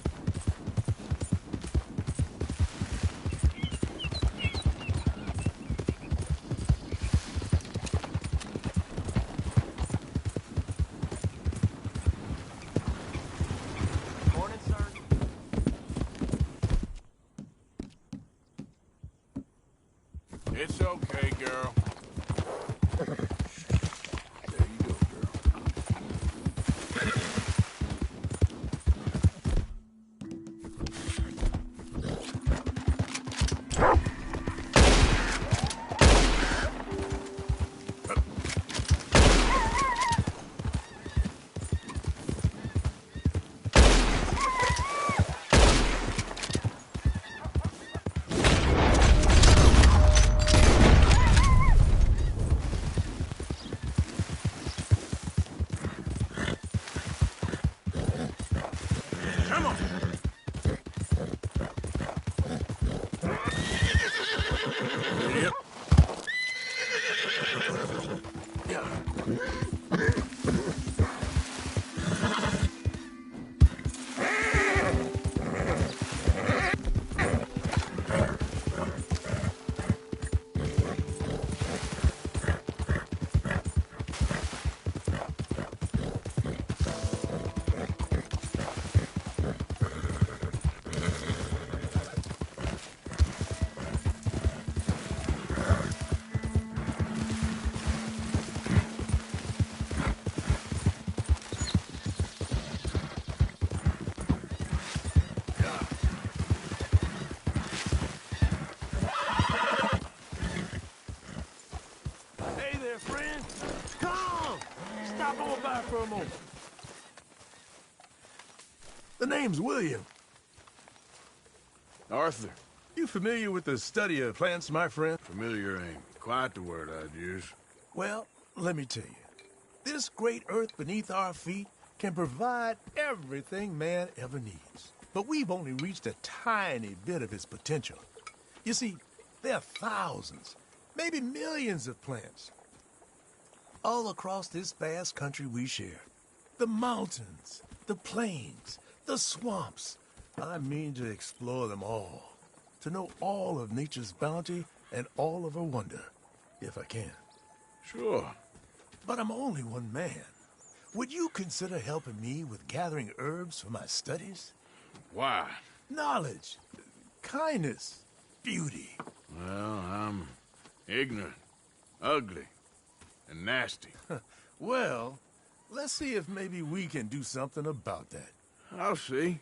Morning, sir. It's okay, girl. There you go, girl. Come on. Yep. Hey there, friend. Come! Stop on by for a moment. The name's William. Arthur. You familiar with the study of plants, my friend? Familiar ain't quite the word I'd use. Well, let me tell you. This great earth beneath our feet can provide everything man ever needs. But we've only reached a tiny bit of its potential. You see, there are thousands, maybe millions of plants all across this vast country we share. The mountains, the plains, the swamps. I mean to explore them all, to know all of nature's bounty and all of her wonder, if I can. Sure. But I'm only one man. Would you consider helping me with gathering herbs for my studies? Why? Knowledge, kindness, beauty. Well, I'm ignorant, ugly, and nasty. Well, let's see if maybe we can do something about that. I'll see.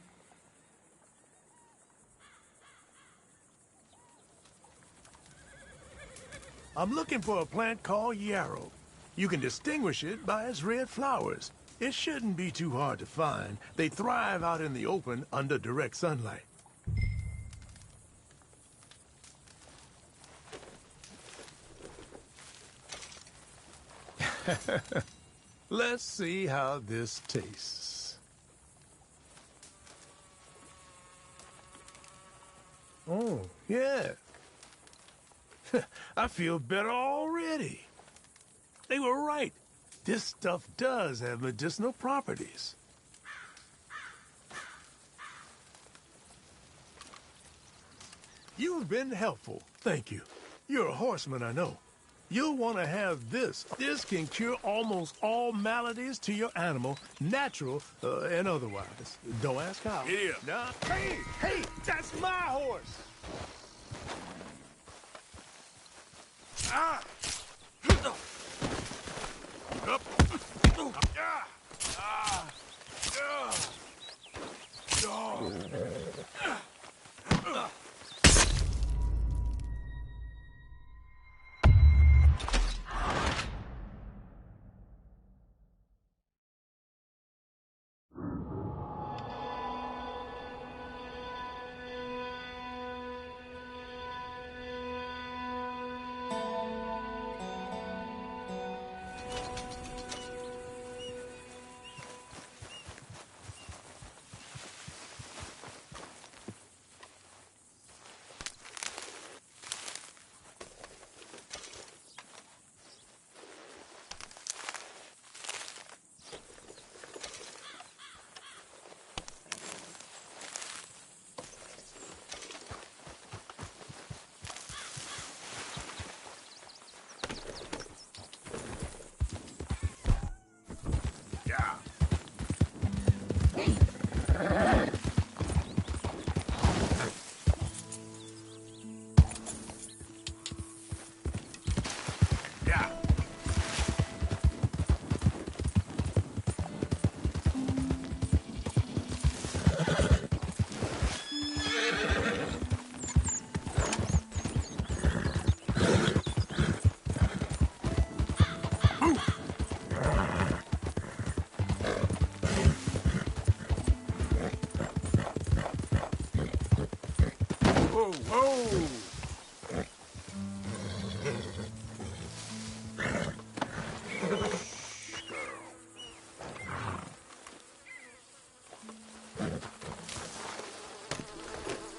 I'm looking for a plant called yarrow. You can distinguish it by its red flowers. It shouldn't be too hard to find. They thrive out in the open under direct sunlight. Let's see how this tastes. Oh, yeah. I feel better already. pretty. They were right. This stuff does have medicinal properties. You've been helpful. Thank you. You're a horseman, I know. You'll want to have this. This can cure almost all maladies to your animal, natural and otherwise. Don't ask how. Here. Nah. Hey, that's my horse. Ah! Up. Ah! Ah!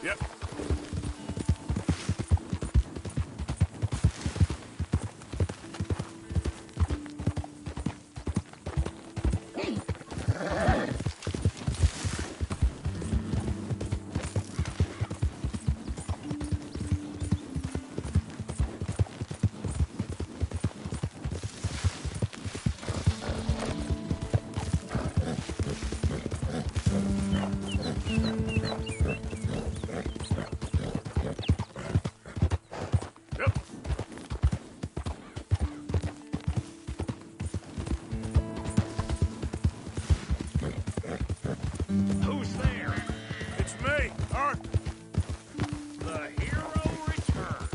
Yep. Who's there? It's me, Arthur. The hero returns.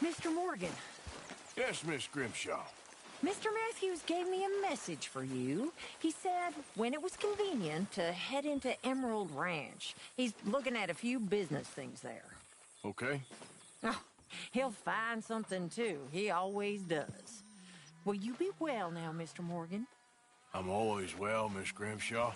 Mr. Morgan, Yes, Miss Grimshaw. Mr. Matthews gave me a message for you. He said when it was convenient to head into Emerald Ranch. He's looking at a few business things there. Okay. Oh, he'll find something too. He always does. Will you be well now, Mr. Morgan? I'm always well, Miss Grimshaw.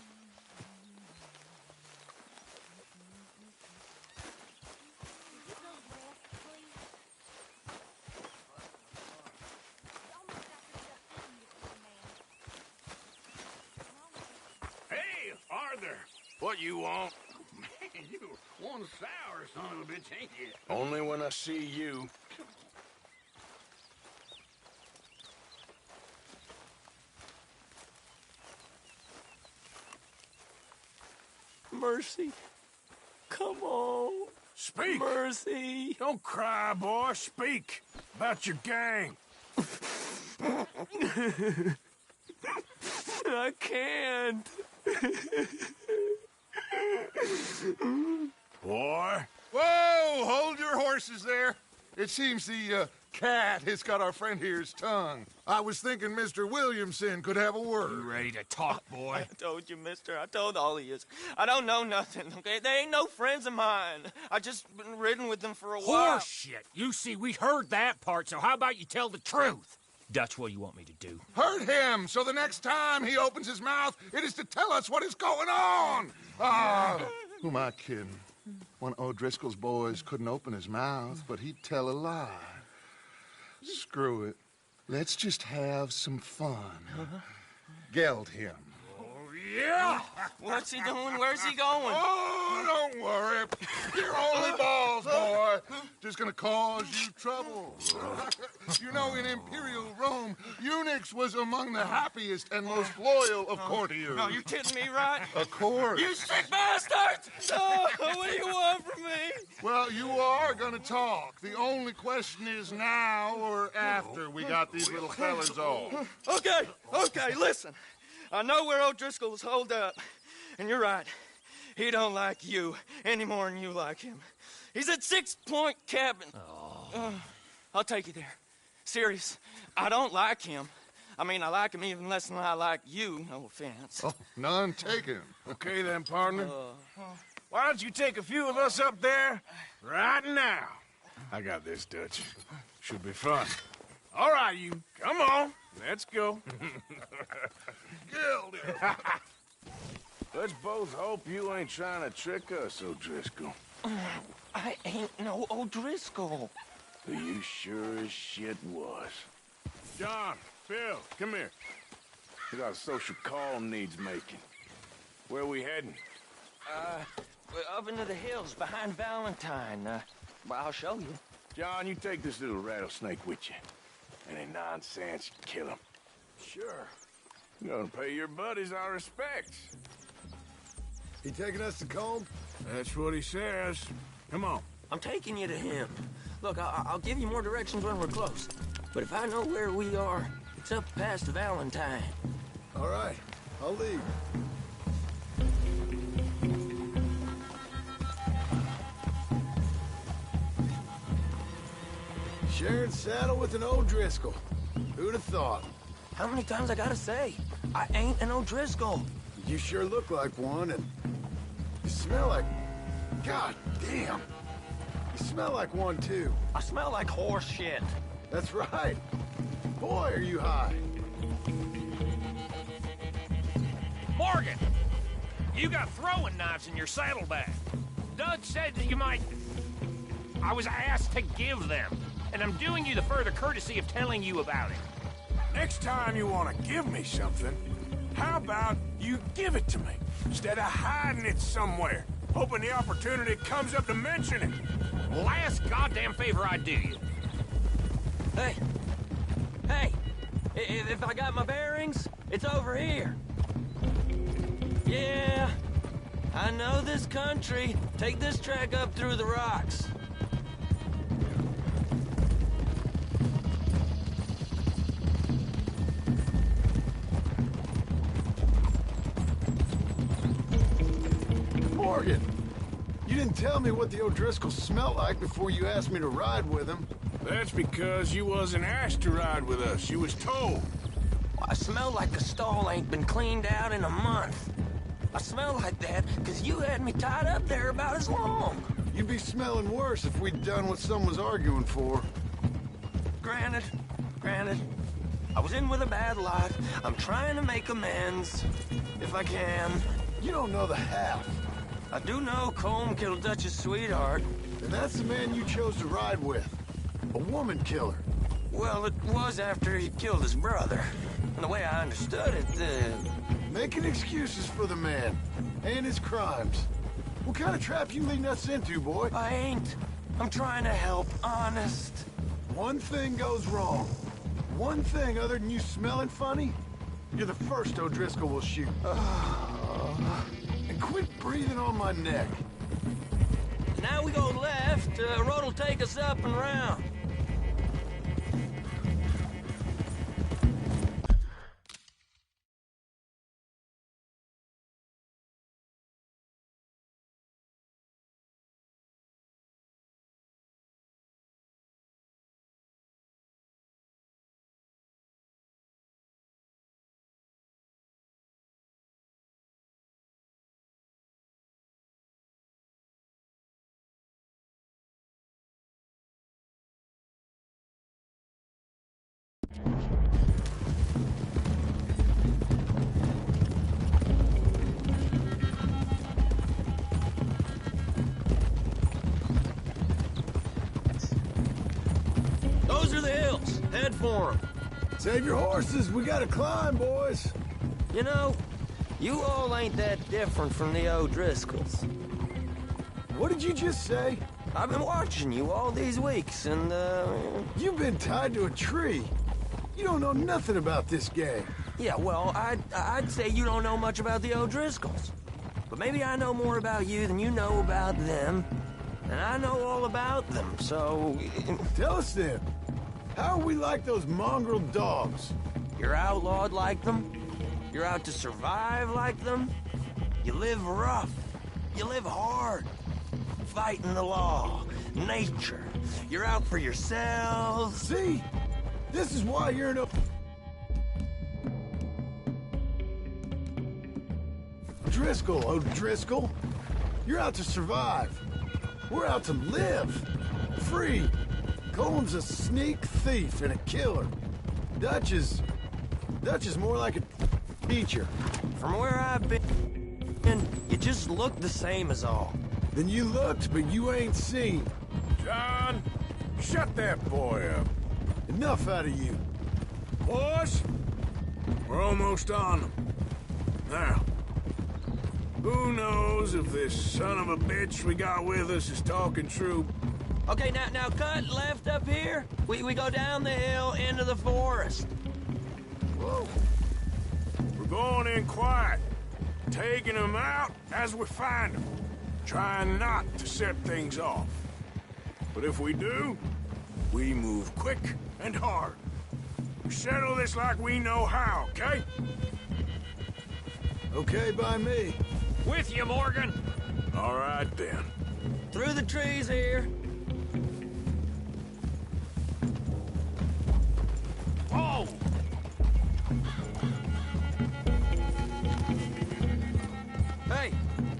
Hey, Arthur. What you want? Man, you one sour son of a bitch, ain't you? Only when I see you. Mercy. Come on. Speak! Mercy. Don't cry, boy. Speak about your gang. I can't. Boy. Whoa! Hold your horses there. It seems the cat has got our friend here's tongue. I was thinking Mr. Williamson could have a word. You ready to talk, boy? I told you, mister. I told all of you. I don't know nothing, okay? They ain't no friends of mine. I just been ridden with them for a while. Horse shit. You see, we heard that part, so how about you tell the truth? Dutch, what do you want me to do? Hurt him, so the next time he opens his mouth, it is to tell us what is going on. Who am I kidding? One of O'Driscoll's boys couldn't open his mouth, but he'd tell a lie. Screw it. Let's just have some fun. Geld him. Yeah! What's he doing? Where's he going? Oh, don't worry. You're only balls, boy. Just gonna cause you trouble. You know, in Imperial Rome, eunuchs was among the happiest and most loyal of courtiers. No, you kidding me, right? Of course. You sick bastards! Oh, what do you want from me? Well, you are gonna talk. The only question is now or after we got these little fellas off. Okay, listen. I know where O'Driscoll's holed up, and you're right. He don't like you any more than you like him. He's at 6 Point Cabin. I'll take you there. Serious, I don't like him. I mean, I like him even less than I like you, no offense. Oh, none taken. Okay then, partner. Why don't you take a few of us up there right now? I got this, Dutch. Should be fun. All right, you. Come on. Let's go. Let's both hope you ain't trying to trick us, O'Driscoll. I ain't no O'Driscoll. You sure as shit was. John, Phil, come here. We got a social call needs making. Where are we heading? We're up into the hills behind Valentine. Well, I'll show you. John, you take this little rattlesnake with you. Any nonsense, kill him. Sure. You're gonna pay your buddies our respects. He taking us to Combe? That's what he says. Come on. I'm taking you to him. Look, I'll give you more directions when we're close. But if I know where we are, it's up past Valentine. All right, I'll leave. Sharing saddle with an O'Driscoll. Who'd have thought? How many times I gotta say? I ain't an O'Driscoll. You sure look like one, and you smell like... God damn. You smell like one, too. I smell like horse shit. That's right. Boy, are you high. Morgan! You got throwing knives in your saddlebag. Dutch said that you might... I was asked to give them, and I'm doing you the further courtesy of telling you about it. Next time you want to give me something, how about you give it to me, instead of hiding it somewhere, hoping the opportunity comes up to mention it? Last goddamn favor I do you. Hey, if I got my bearings, it's over here. Yeah, I know this country. Take this track up through the rocks. Morgan, you didn't tell me what the O'Driscoll smelled like before you asked me to ride with him. That's because you wasn't asked to ride with us. You was told. I smell like the stall ain't been cleaned out in a month. I smell like that because you had me tied up there about as long. You'd be smelling worse if we'd done what some was arguing for. Granted. I was in with a bad lot. I'm trying to make amends, if I can. You don't know the half. I do know Colm killed Dutch's sweetheart. And that's the man you chose to ride with. A woman killer. Well, it was after he killed his brother. And the way I understood it, Making excuses for the man. And his crimes. What kind of trap you leading us into, boy? I ain't. I'm trying to help, honest. One thing goes wrong. One thing other than you smelling funny, you're the first O'Driscoll will shoot. And quit breathing on my neck. Now we go left, road'll take us up and round. are the hills. Head for them. Save your horses. We gotta climb, boys. You know, you all ain't that different from the O'Driscolls. What did you just say? I've been watching you all these weeks, and, You've been tied to a tree. You don't know nothing about this gang. Yeah, well, I'd say you don't know much about the O'Driscolls. But maybe I know more about you than you know about them. And I know all about them, so... Tell us then. How are we like those mongrel dogs? You're outlawed like them. You're out to survive like them. You live rough. You live hard. Fighting the law. Nature. You're out for yourselves. See? This is why you're in a... O'Driscoll. You're out to survive. We're out to live. Free. Coleman's a sneak thief and a killer. Dutch is more like a teacher. From where I've been, you just look the same as all. Then you looked, but you ain't seen. John, shut that boy up. Enough out of you. Boys, we're almost on them. Now, who knows if this son of a bitch we got with us is talking true? Okay, now cut left up here. We go down the hill into the forest. Whoa. We're going in quiet, taking them out as we find them, trying not to set things off. But if we do, we move quick and hard. We settle this like we know how, okay? Okay by me. With you, Morgan. All right, then. Through the trees here. Whoa! Hey,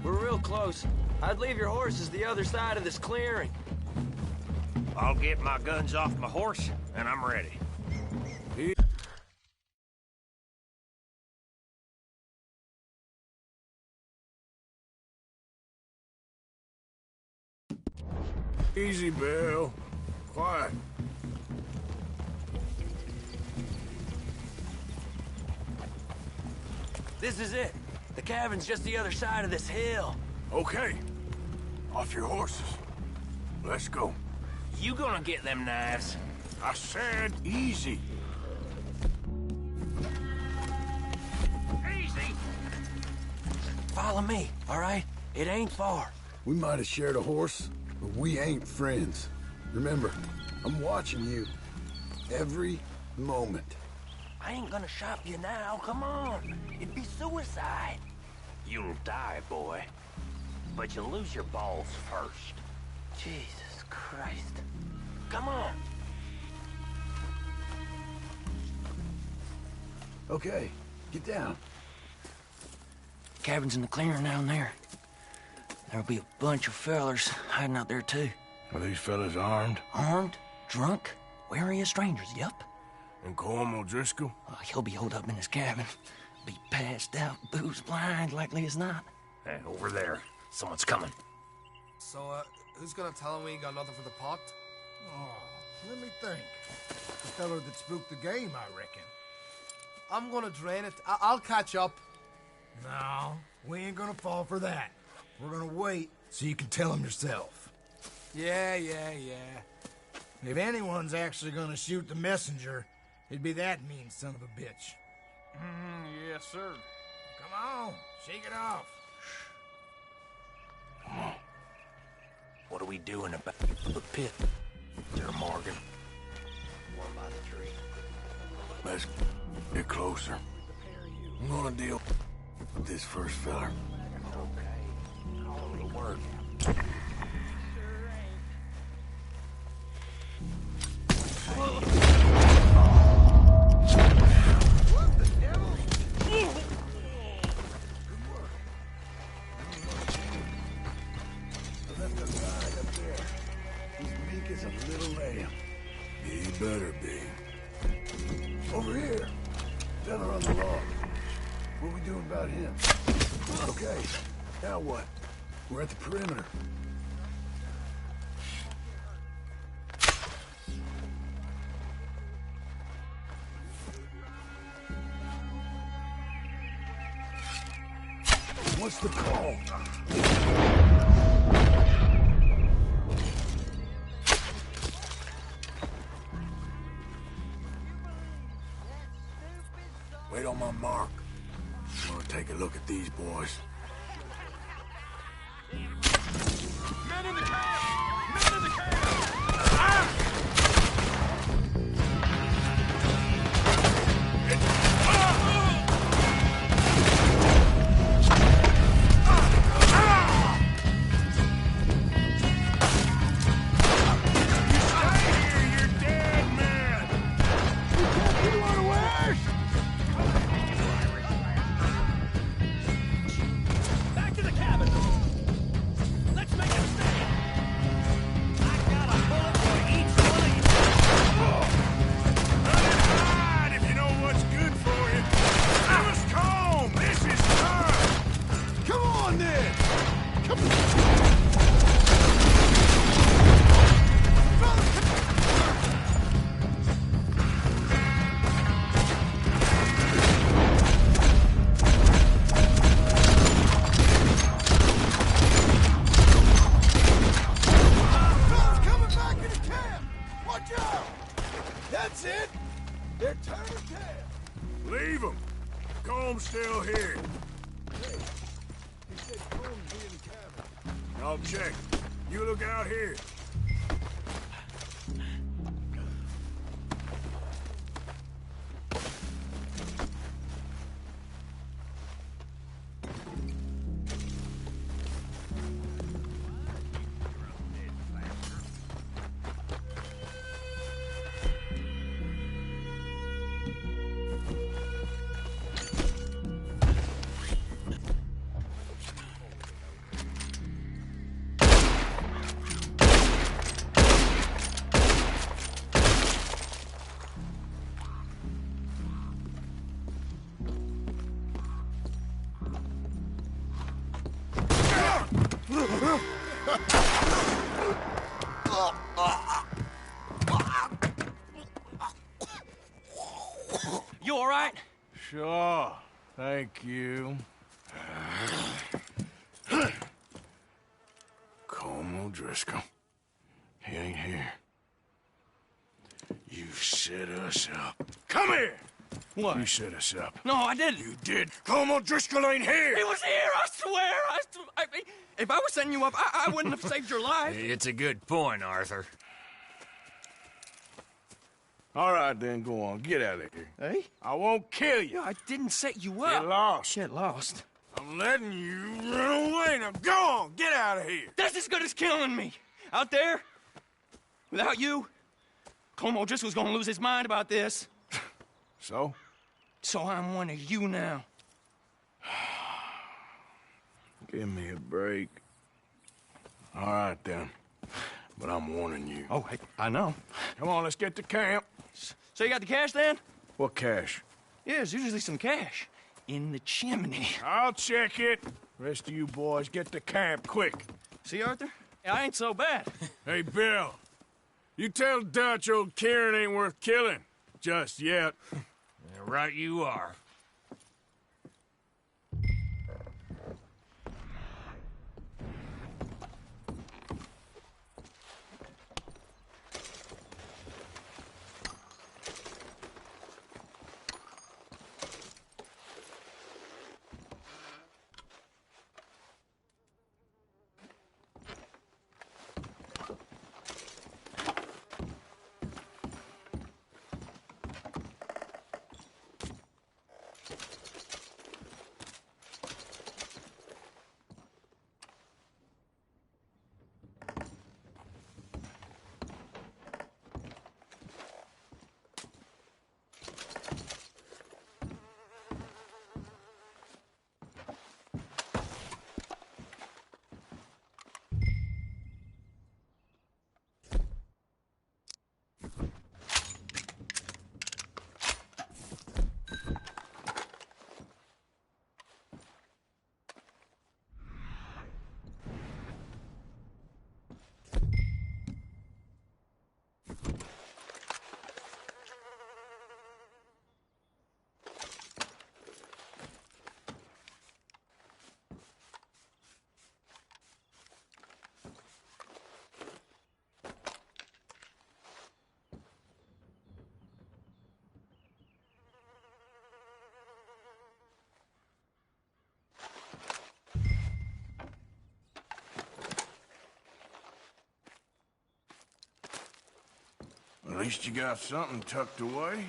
we're real close. I'd leave your horses the other side of this clearing. I'll get my guns off my horse, and I'm ready. Easy, Bill. Quiet. This is it. The cabin's just the other side of this hill. Okay. Off your horses. Let's go. You gonna get them knives? I said easy. Easy! Follow me, all right? It ain't far. We might have shared a horse, but we ain't friends. Remember, I'm watching you. Every moment. I ain't gonna shop you now, come on. It'd be suicide. You'll die, boy. But you'll lose your balls first. Jesus Christ. Come on. Okay, get down. Cabin's in the clearing down there. There'll be a bunch of fellers hiding out there, too. Are these fellas armed? Armed? Drunk? Wary of strangers, yup. And Colm O'Driscoll? He'll be holed up in his cabin. Be passed out, booze blind, likely as not. Hey, over there. Someone's coming. So, who's gonna tell him we ain't got nothing for the pot? Oh, let me think. The feller that spooked the game, I reckon. I'm gonna drain it. I'll catch up. No, we ain't gonna fall for that. We're gonna wait so you can tell him yourself. Yeah. If anyone's actually gonna shoot the messenger, it'd be that mean son of a bitch. Yes, sir. Come on, shake it off. Come on. What are we doing about the pit? There, Morgan. One by the tree. Let's get closer. I'm gonna deal with this first fella. Okay. It'll work. What the devil? I left a guy up there. He's meek as a little lamb. He better be. Over here. Fella on the log. What are we doing about him? Okay, now what? We're at the perimeter. What's the call? Wait on my mark. I'm gonna take a look at these boys. Men in the camp! Men in the camp! Ah! That's it! They're turning tail! Leave them! Comb's still here. Hey, he said Combs be in the cabin. I'll check. You look out here. You all right? Sure. Thank you. Colm O'Driscoll. He ain't here. You set us up. Come here! What? You set us up. No, I didn't. You did. Colm O'Driscoll ain't here! He was here, I swear! If I was setting you up, I wouldn't have saved your life. It's a good point, Arthur. All right, then, go on. Get out of here. Hey? I won't kill you. I didn't set you up. Get lost. Get lost. I'm letting you run away. Now go on. Get out of here. That's as good as killing me. Out there, without you, Colm O'Driscoll's gonna lose his mind about this. So? So I'm one of you now. Give me a break. All right, then. But I'm warning you. Oh, hey, I know. Come on, let's get to camp. So you got the cash, then? What cash? Yeah, there's usually some cash. In the chimney. I'll check it. Rest of you boys, get to camp, quick. See, Arthur? I ain't so bad. Hey, Bill. You tell Dutch old Kieran ain't worth killing. Just yet. Right you are. At least you got something tucked away.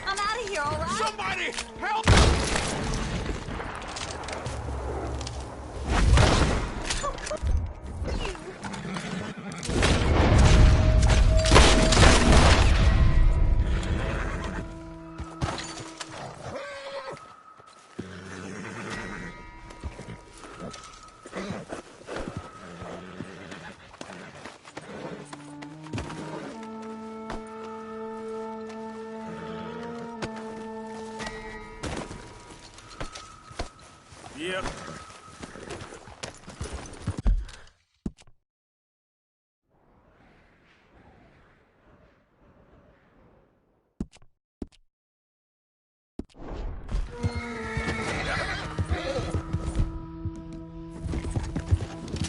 I'm out of here, all right? Somebody help! Yep.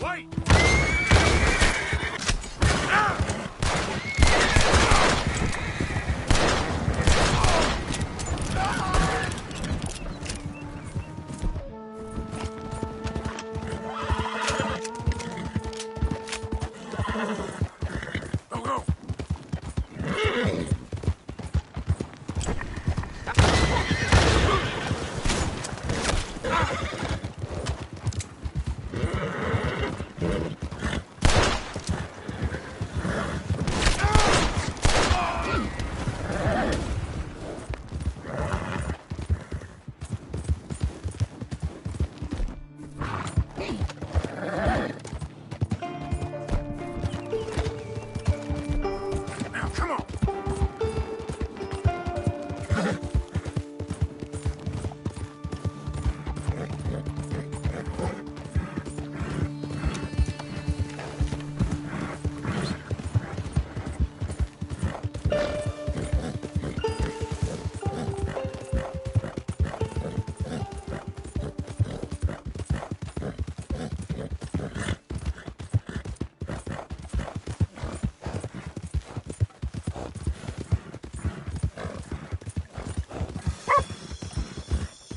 Wait! Go, go! Now, come on!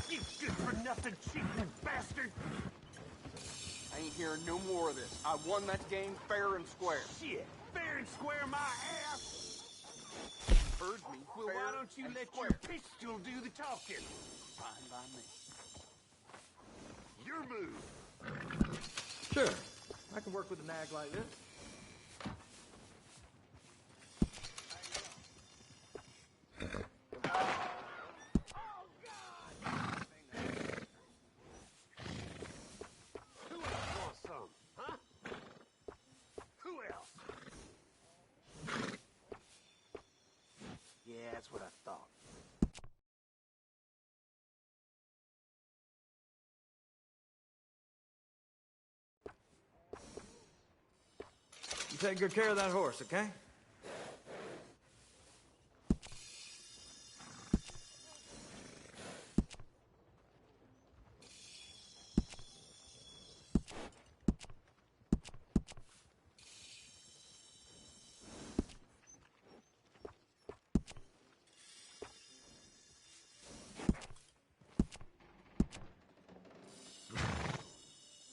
You good-for-nothing cheating bastard! I ain't hearing no more of this. I won that game fair and square. Shit! Fair and square my ass! Heard me. Well, fair why don't you and let square. your pistol do the talking? Fine by me. Your move. Sure. I can work with a nag like this. Who else wants some? Huh? Who else? Yeah, that's what I thought. You take good care of that horse, okay?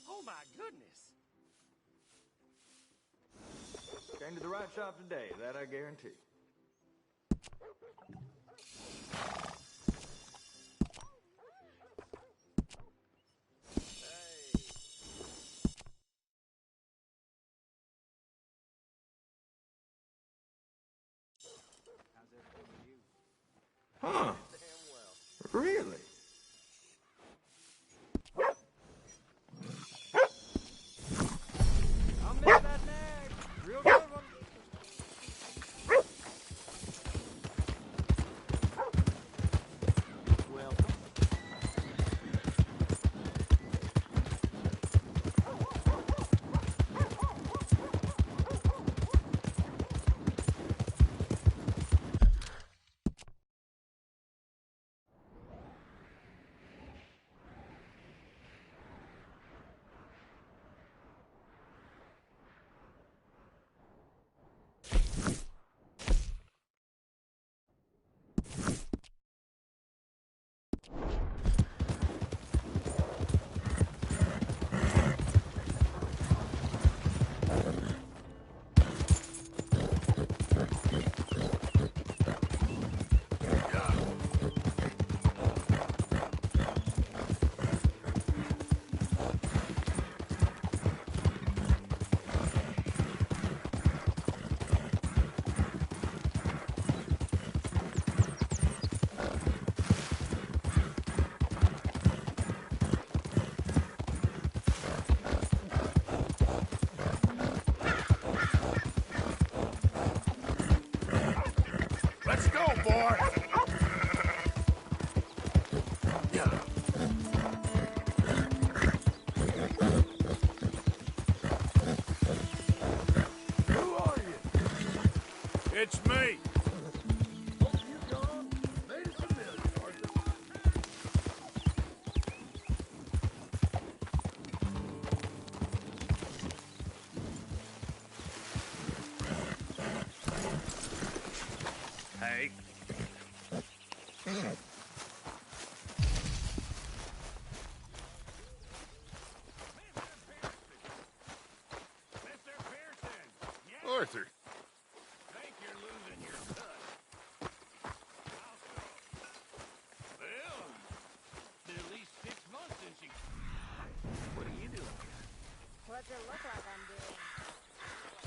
Oh my goodness! Came to the right shop today, that I guarantee. Huh. Really? I'll miss that nag. Real good one. Welcome. Let's go, boy! Who are you? It's me. Hey. Arthur. Think you're losing your touch. Well, at least 6 months since you... What are you doing here? What's it look like I'm doing?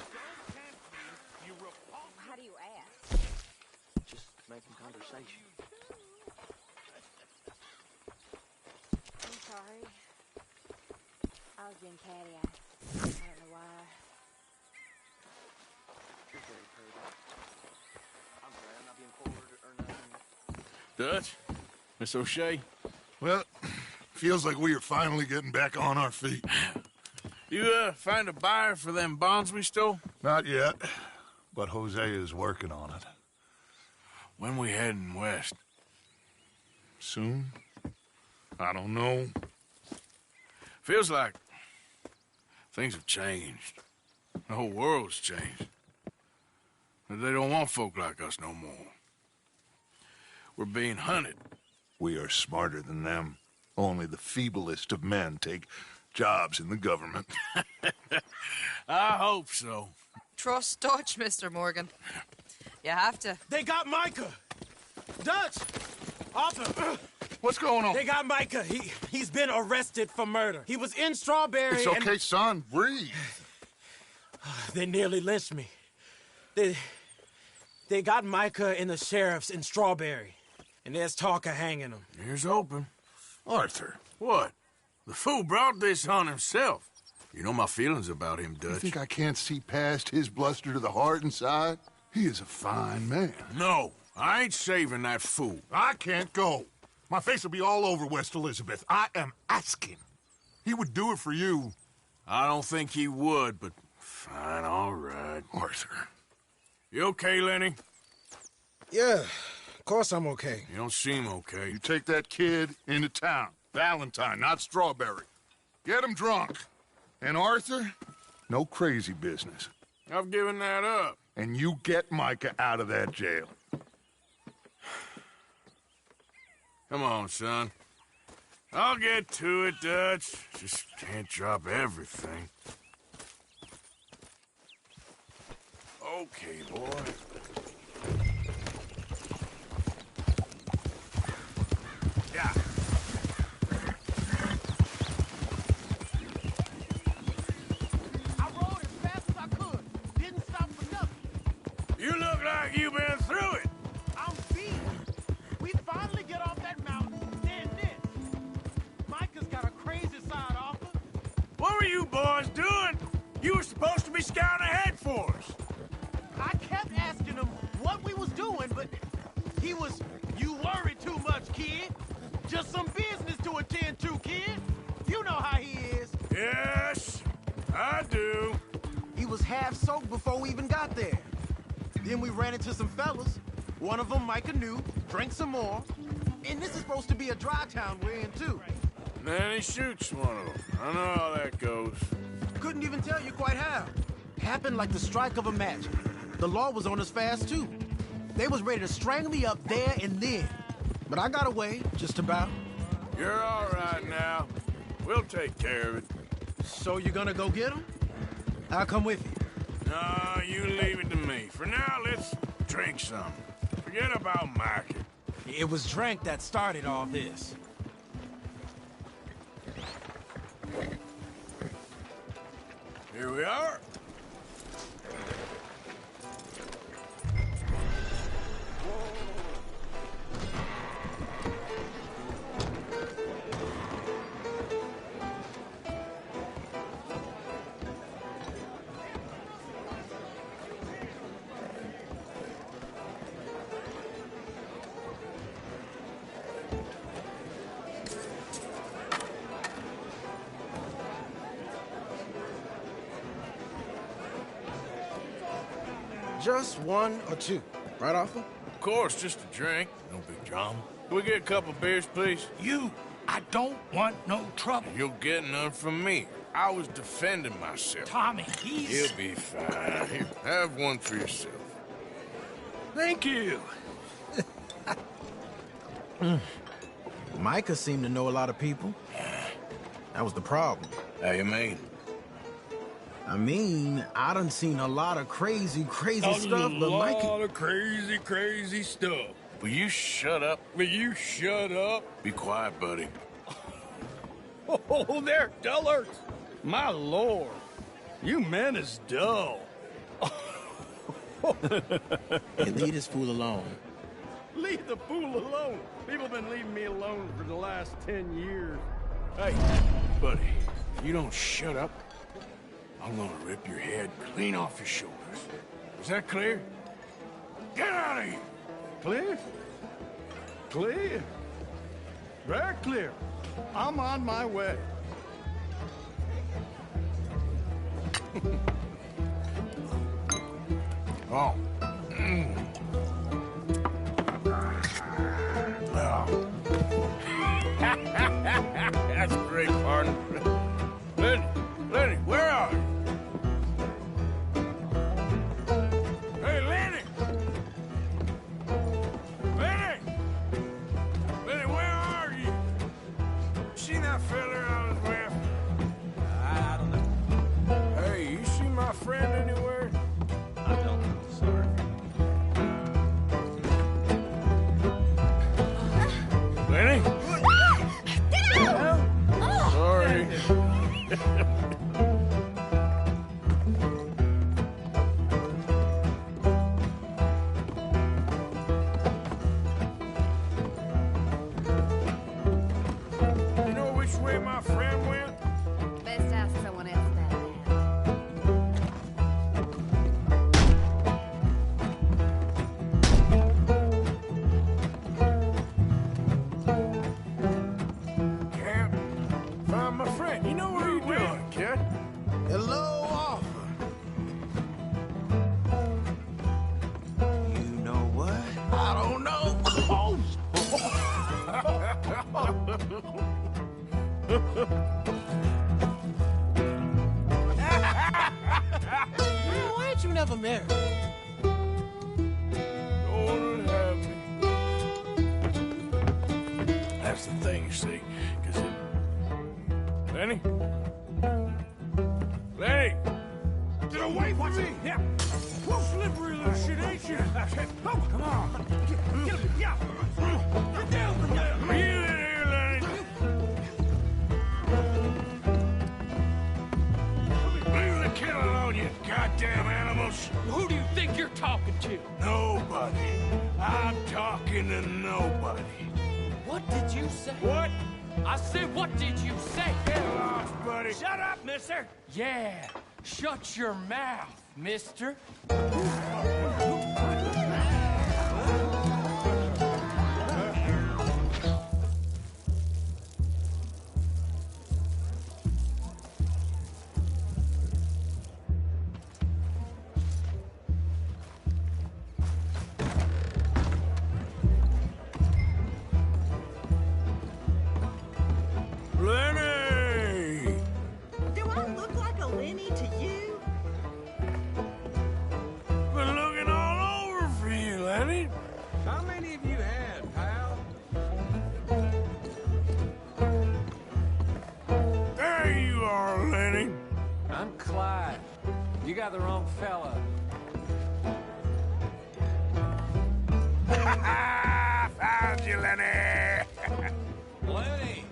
Don't tempt me, you repulsive... How do you ask? Just making conversation. I'm sorry. I was being catty-eyed. I don't know why. You're very pretty. I'm sorry, I'm not being forward or nothing. Dutch? Miss O'Shea? Well, feels like we are finally getting back on our feet. You, find a buyer for them bonds we stole? Not yet, but Jose is working on it. When we heading west? Soon? I don't know. Feels like things have changed. The whole world's changed. They don't want folk like us no more. We're being hunted. We are smarter than them. Only the feeblest of men take jobs in the government. I hope so. Trust Dutch, Mr. Morgan. You have to. They got Micah! Dutch! Arthur! What's going on? They got Micah. He's been arrested for murder. He was in Strawberry. It's okay, son. Breathe. They nearly lynched me. They got Micah and the sheriffs in Strawberry. And there's talk of hanging him. Here's hoping. Arthur. What? The fool brought this on himself. You know my feelings about him, Dutch. You think I can't see past his bluster to the heart inside? He is a fine man. No, I ain't saving that fool. I can't go. My face will be all over West Elizabeth. I am asking. He would do it for you. I don't think he would, but fine, all right. Arthur. You okay, Lenny? Yeah, of course I'm okay. You don't seem okay. You take that kid into town. Valentine, not Strawberry. Get him drunk. And Arthur, no crazy business. I've given that up. And you get Micah out of that jail. Come on, son. I'll get to it, Dutch. Just can't drop everything. Okay, boy. Yeah. I rode as fast as I could. Didn't stop for nothing. You look like you've been through it. I'm beat. We I was doing. You were supposed to be scouting ahead for us. I kept asking him what we was doing, but he was, you worry too much, kid. Just some business to attend to, kid. You know how he is. Yes, I do. He was half soaked before we even got there. Then we ran into some fellas. One of them Micah knew, drank some more. And this is supposed to be a dry town we're in, too. Then he shoots one of them. I know how that goes. Couldn't even tell you quite how. Happened like the strike of a match. The law was on us fast, too. They was ready to strangle me up there and then. But I got away, just about. You're all right now. We'll take care of it. So you're gonna go get him? I'll come with you. No, you leave it to me. For now, let's drink some. Forget about Mike. It was drink that started all this. Here we are. Just one or two, right, Arthur? Of course, just a drink. No big drama. Can we get a couple beers, please? I don't want no trouble. You'll get none from me. I was defending myself. Tommy, He'll be fine. Here, have one for yourself. Thank you. Micah seemed to know a lot of people. That was the problem. How you mean? I mean, I done seen a lot of crazy stuff, but Micah... A lot of crazy stuff. Will you shut up? Will you shut up? Be quiet, buddy. Oh, they're dullards. My lord. You men is dull. Hey, leave this fool alone. Leave the fool alone. People been leaving me alone for the last 10 years. Hey, buddy, if you don't shut up, I'm gonna rip your head clean off your shoulders. Is that clear? Get out of here! Clear? Clear? Very clear. I'm on my way. Oh. Oh. That's great, partner. Lenny, where are you? Hey, Lenny! Lenny, where are you? Seen that fella I was with? I don't know. Hey, you see my friend anywhere? I don't. Sorry. Lenny? Get out! Sorry. You know which way my friend went? Best ask someone else about Can't find my friend. You know where he went, kid? Hello, Arthur. You know what? I don't know. Man, why ain't you never married? Lord would have me. That's the thing, you see, because it... Lenny? Lenny! Get away from me! Yeah. Well, slippery little shit, ain't you? Oh, come on. Get him. Yeah. Get down from there. You in here, Lenny. Leave the kid alone, you goddamn animals. Who do you think you're talking to? Nobody. I'm talking to nobody. What did you say? What? I said, what did you say? Get lost, buddy. Shut up, mister. Yeah, shut your mouth, mister. Lenny! Do I look like a Lenny to you? Been looking all over for you, Lenny. How many have you had, pal? There you are, Lenny. I'm Clyde. You got the wrong fella. Found you, Lenny. Lenny,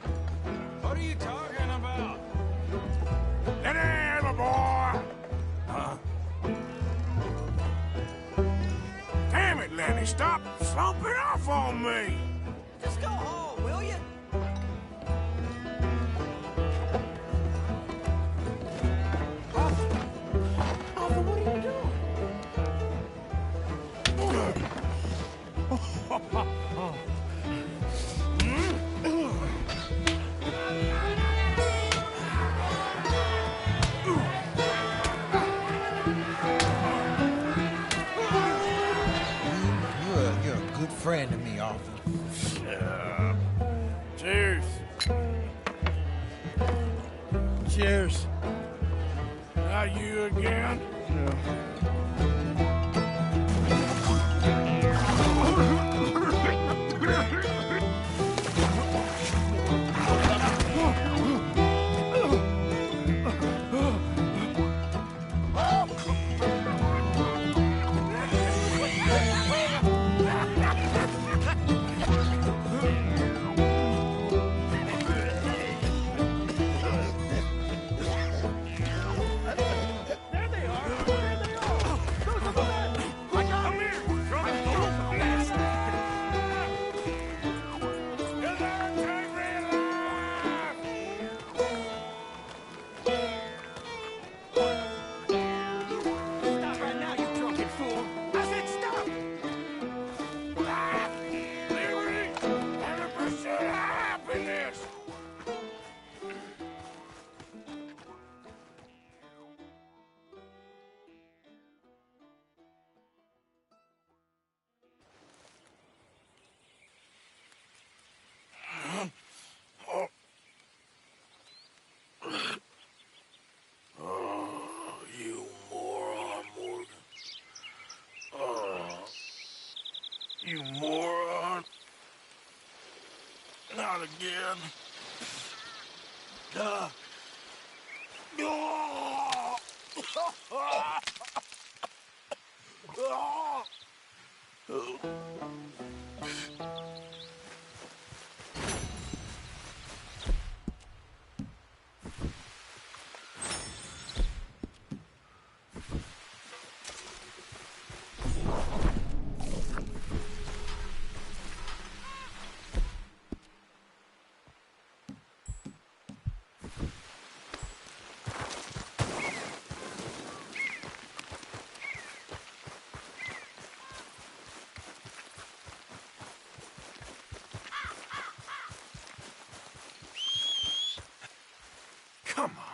what are you talking about? Lenny, my boy. Damn it, Lenny, stop slumping off on me. Just go home, will you? Arthur, what are you doing? You're a good friend to me, Arthur. Cheers. Cheers. Not you again? Stop right now, you drunken fool! I said stop! Liberty and the pursuit of happiness. Oh, you moron, Morgan. Oh, you moron. Not again. Duh. Come on.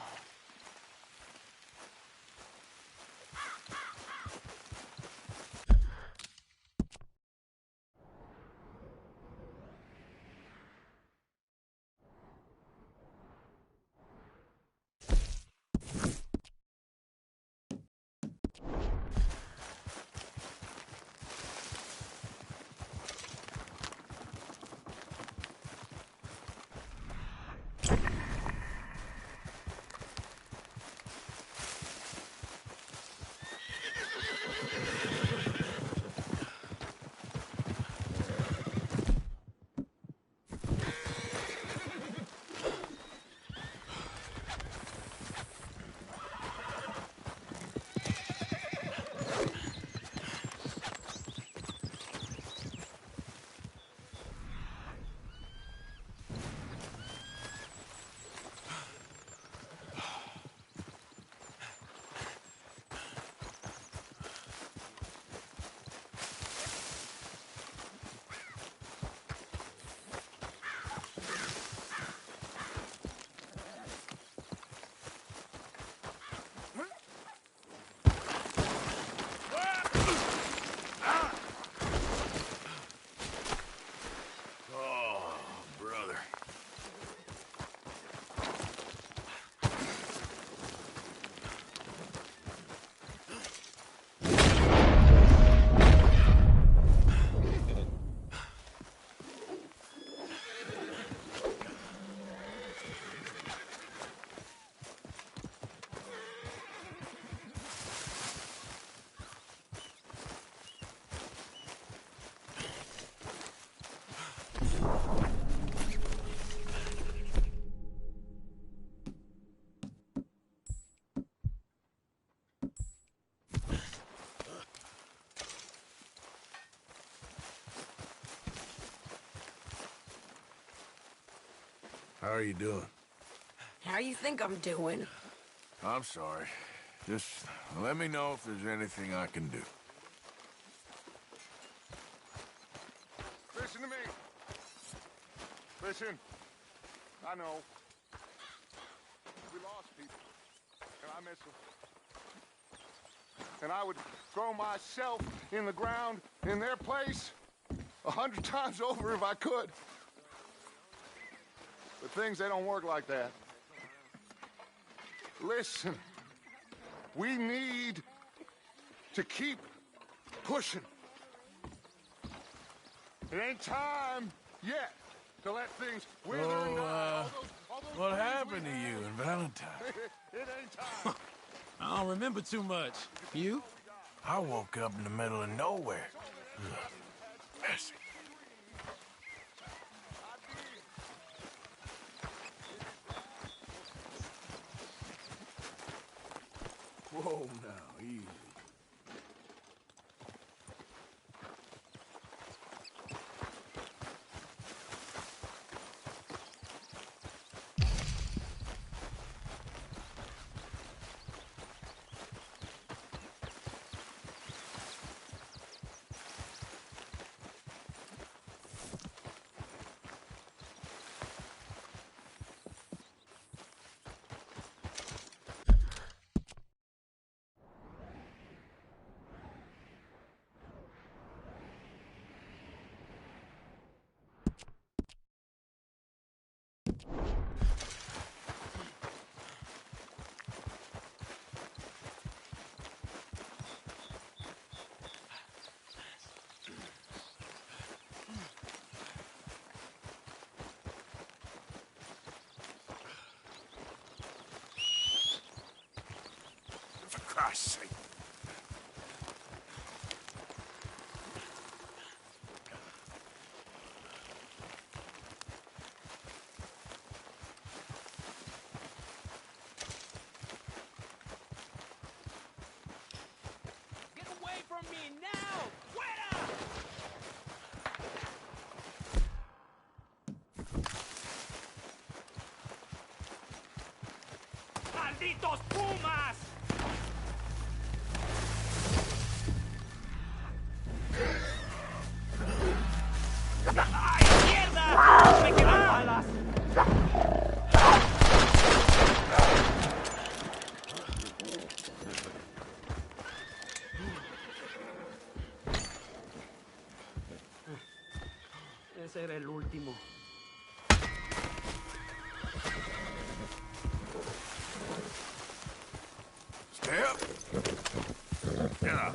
How are you doing? How you think I'm doing? I'm sorry. Just let me know if there's anything I can do. Listen to me. Listen. I know. We lost people. And I miss them. And I would throw myself in the ground in their place 100 times over if I could. But things, they don't work like that. Listen. We need to keep pushing. It ain't time yet to let things wither and die. What happened to you and Valentine? It ain't time. I don't remember too much. You? I woke up in the middle of nowhere. Ugh. Messy. Whoa, now, easy. For Christ's sake. Get away from me now! Fuera! ¡Malditos pumas! ¡Ay, mierda! ¡Me quedan balas! Ese era el último. Stay up. Yeah.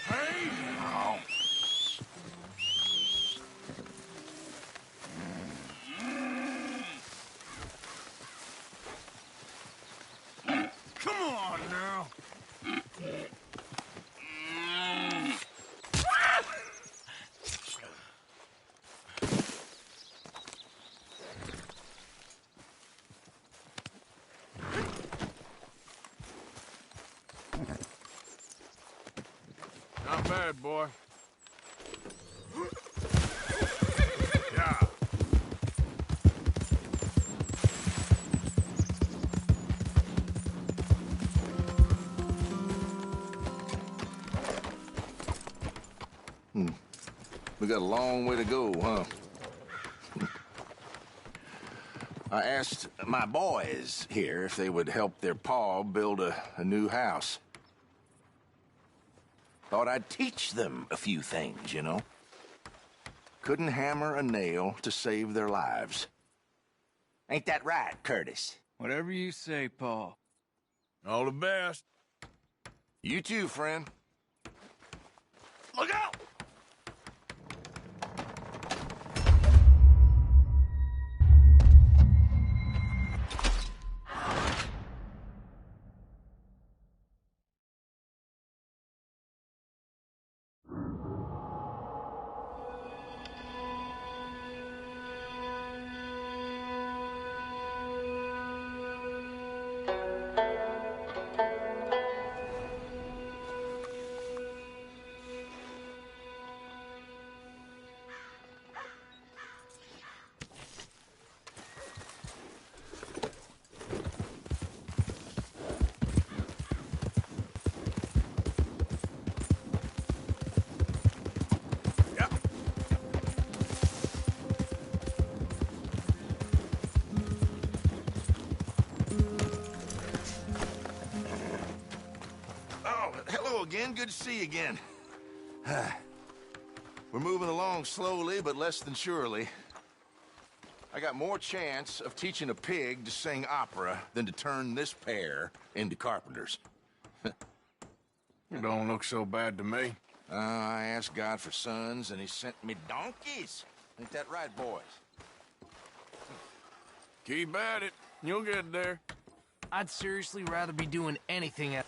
Hey! Oh. Come on now. Not bad, boy. Yeah. We got a long way to go, huh? I asked my boys here if they would help their pa build a new house. Thought I'd teach them a few things, you know? Couldn't hammer a nail to save their lives. Ain't that right, Curtis? Whatever you say, Paul. All the best. You too, friend. Look out! Hello again. Good to see you again. We're moving along slowly, but less than surely. I got more chance of teaching a pig to sing opera than to turn this pair into carpenters. You don't look so bad to me. I asked God for sons, and he sent me donkeys. Ain't that right, boys? Keep at it. You'll get there. I'd seriously rather be doing anything at...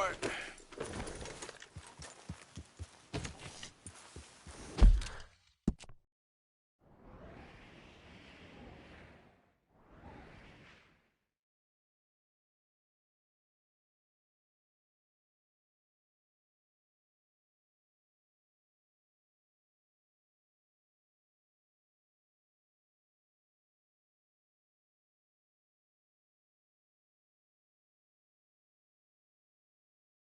right.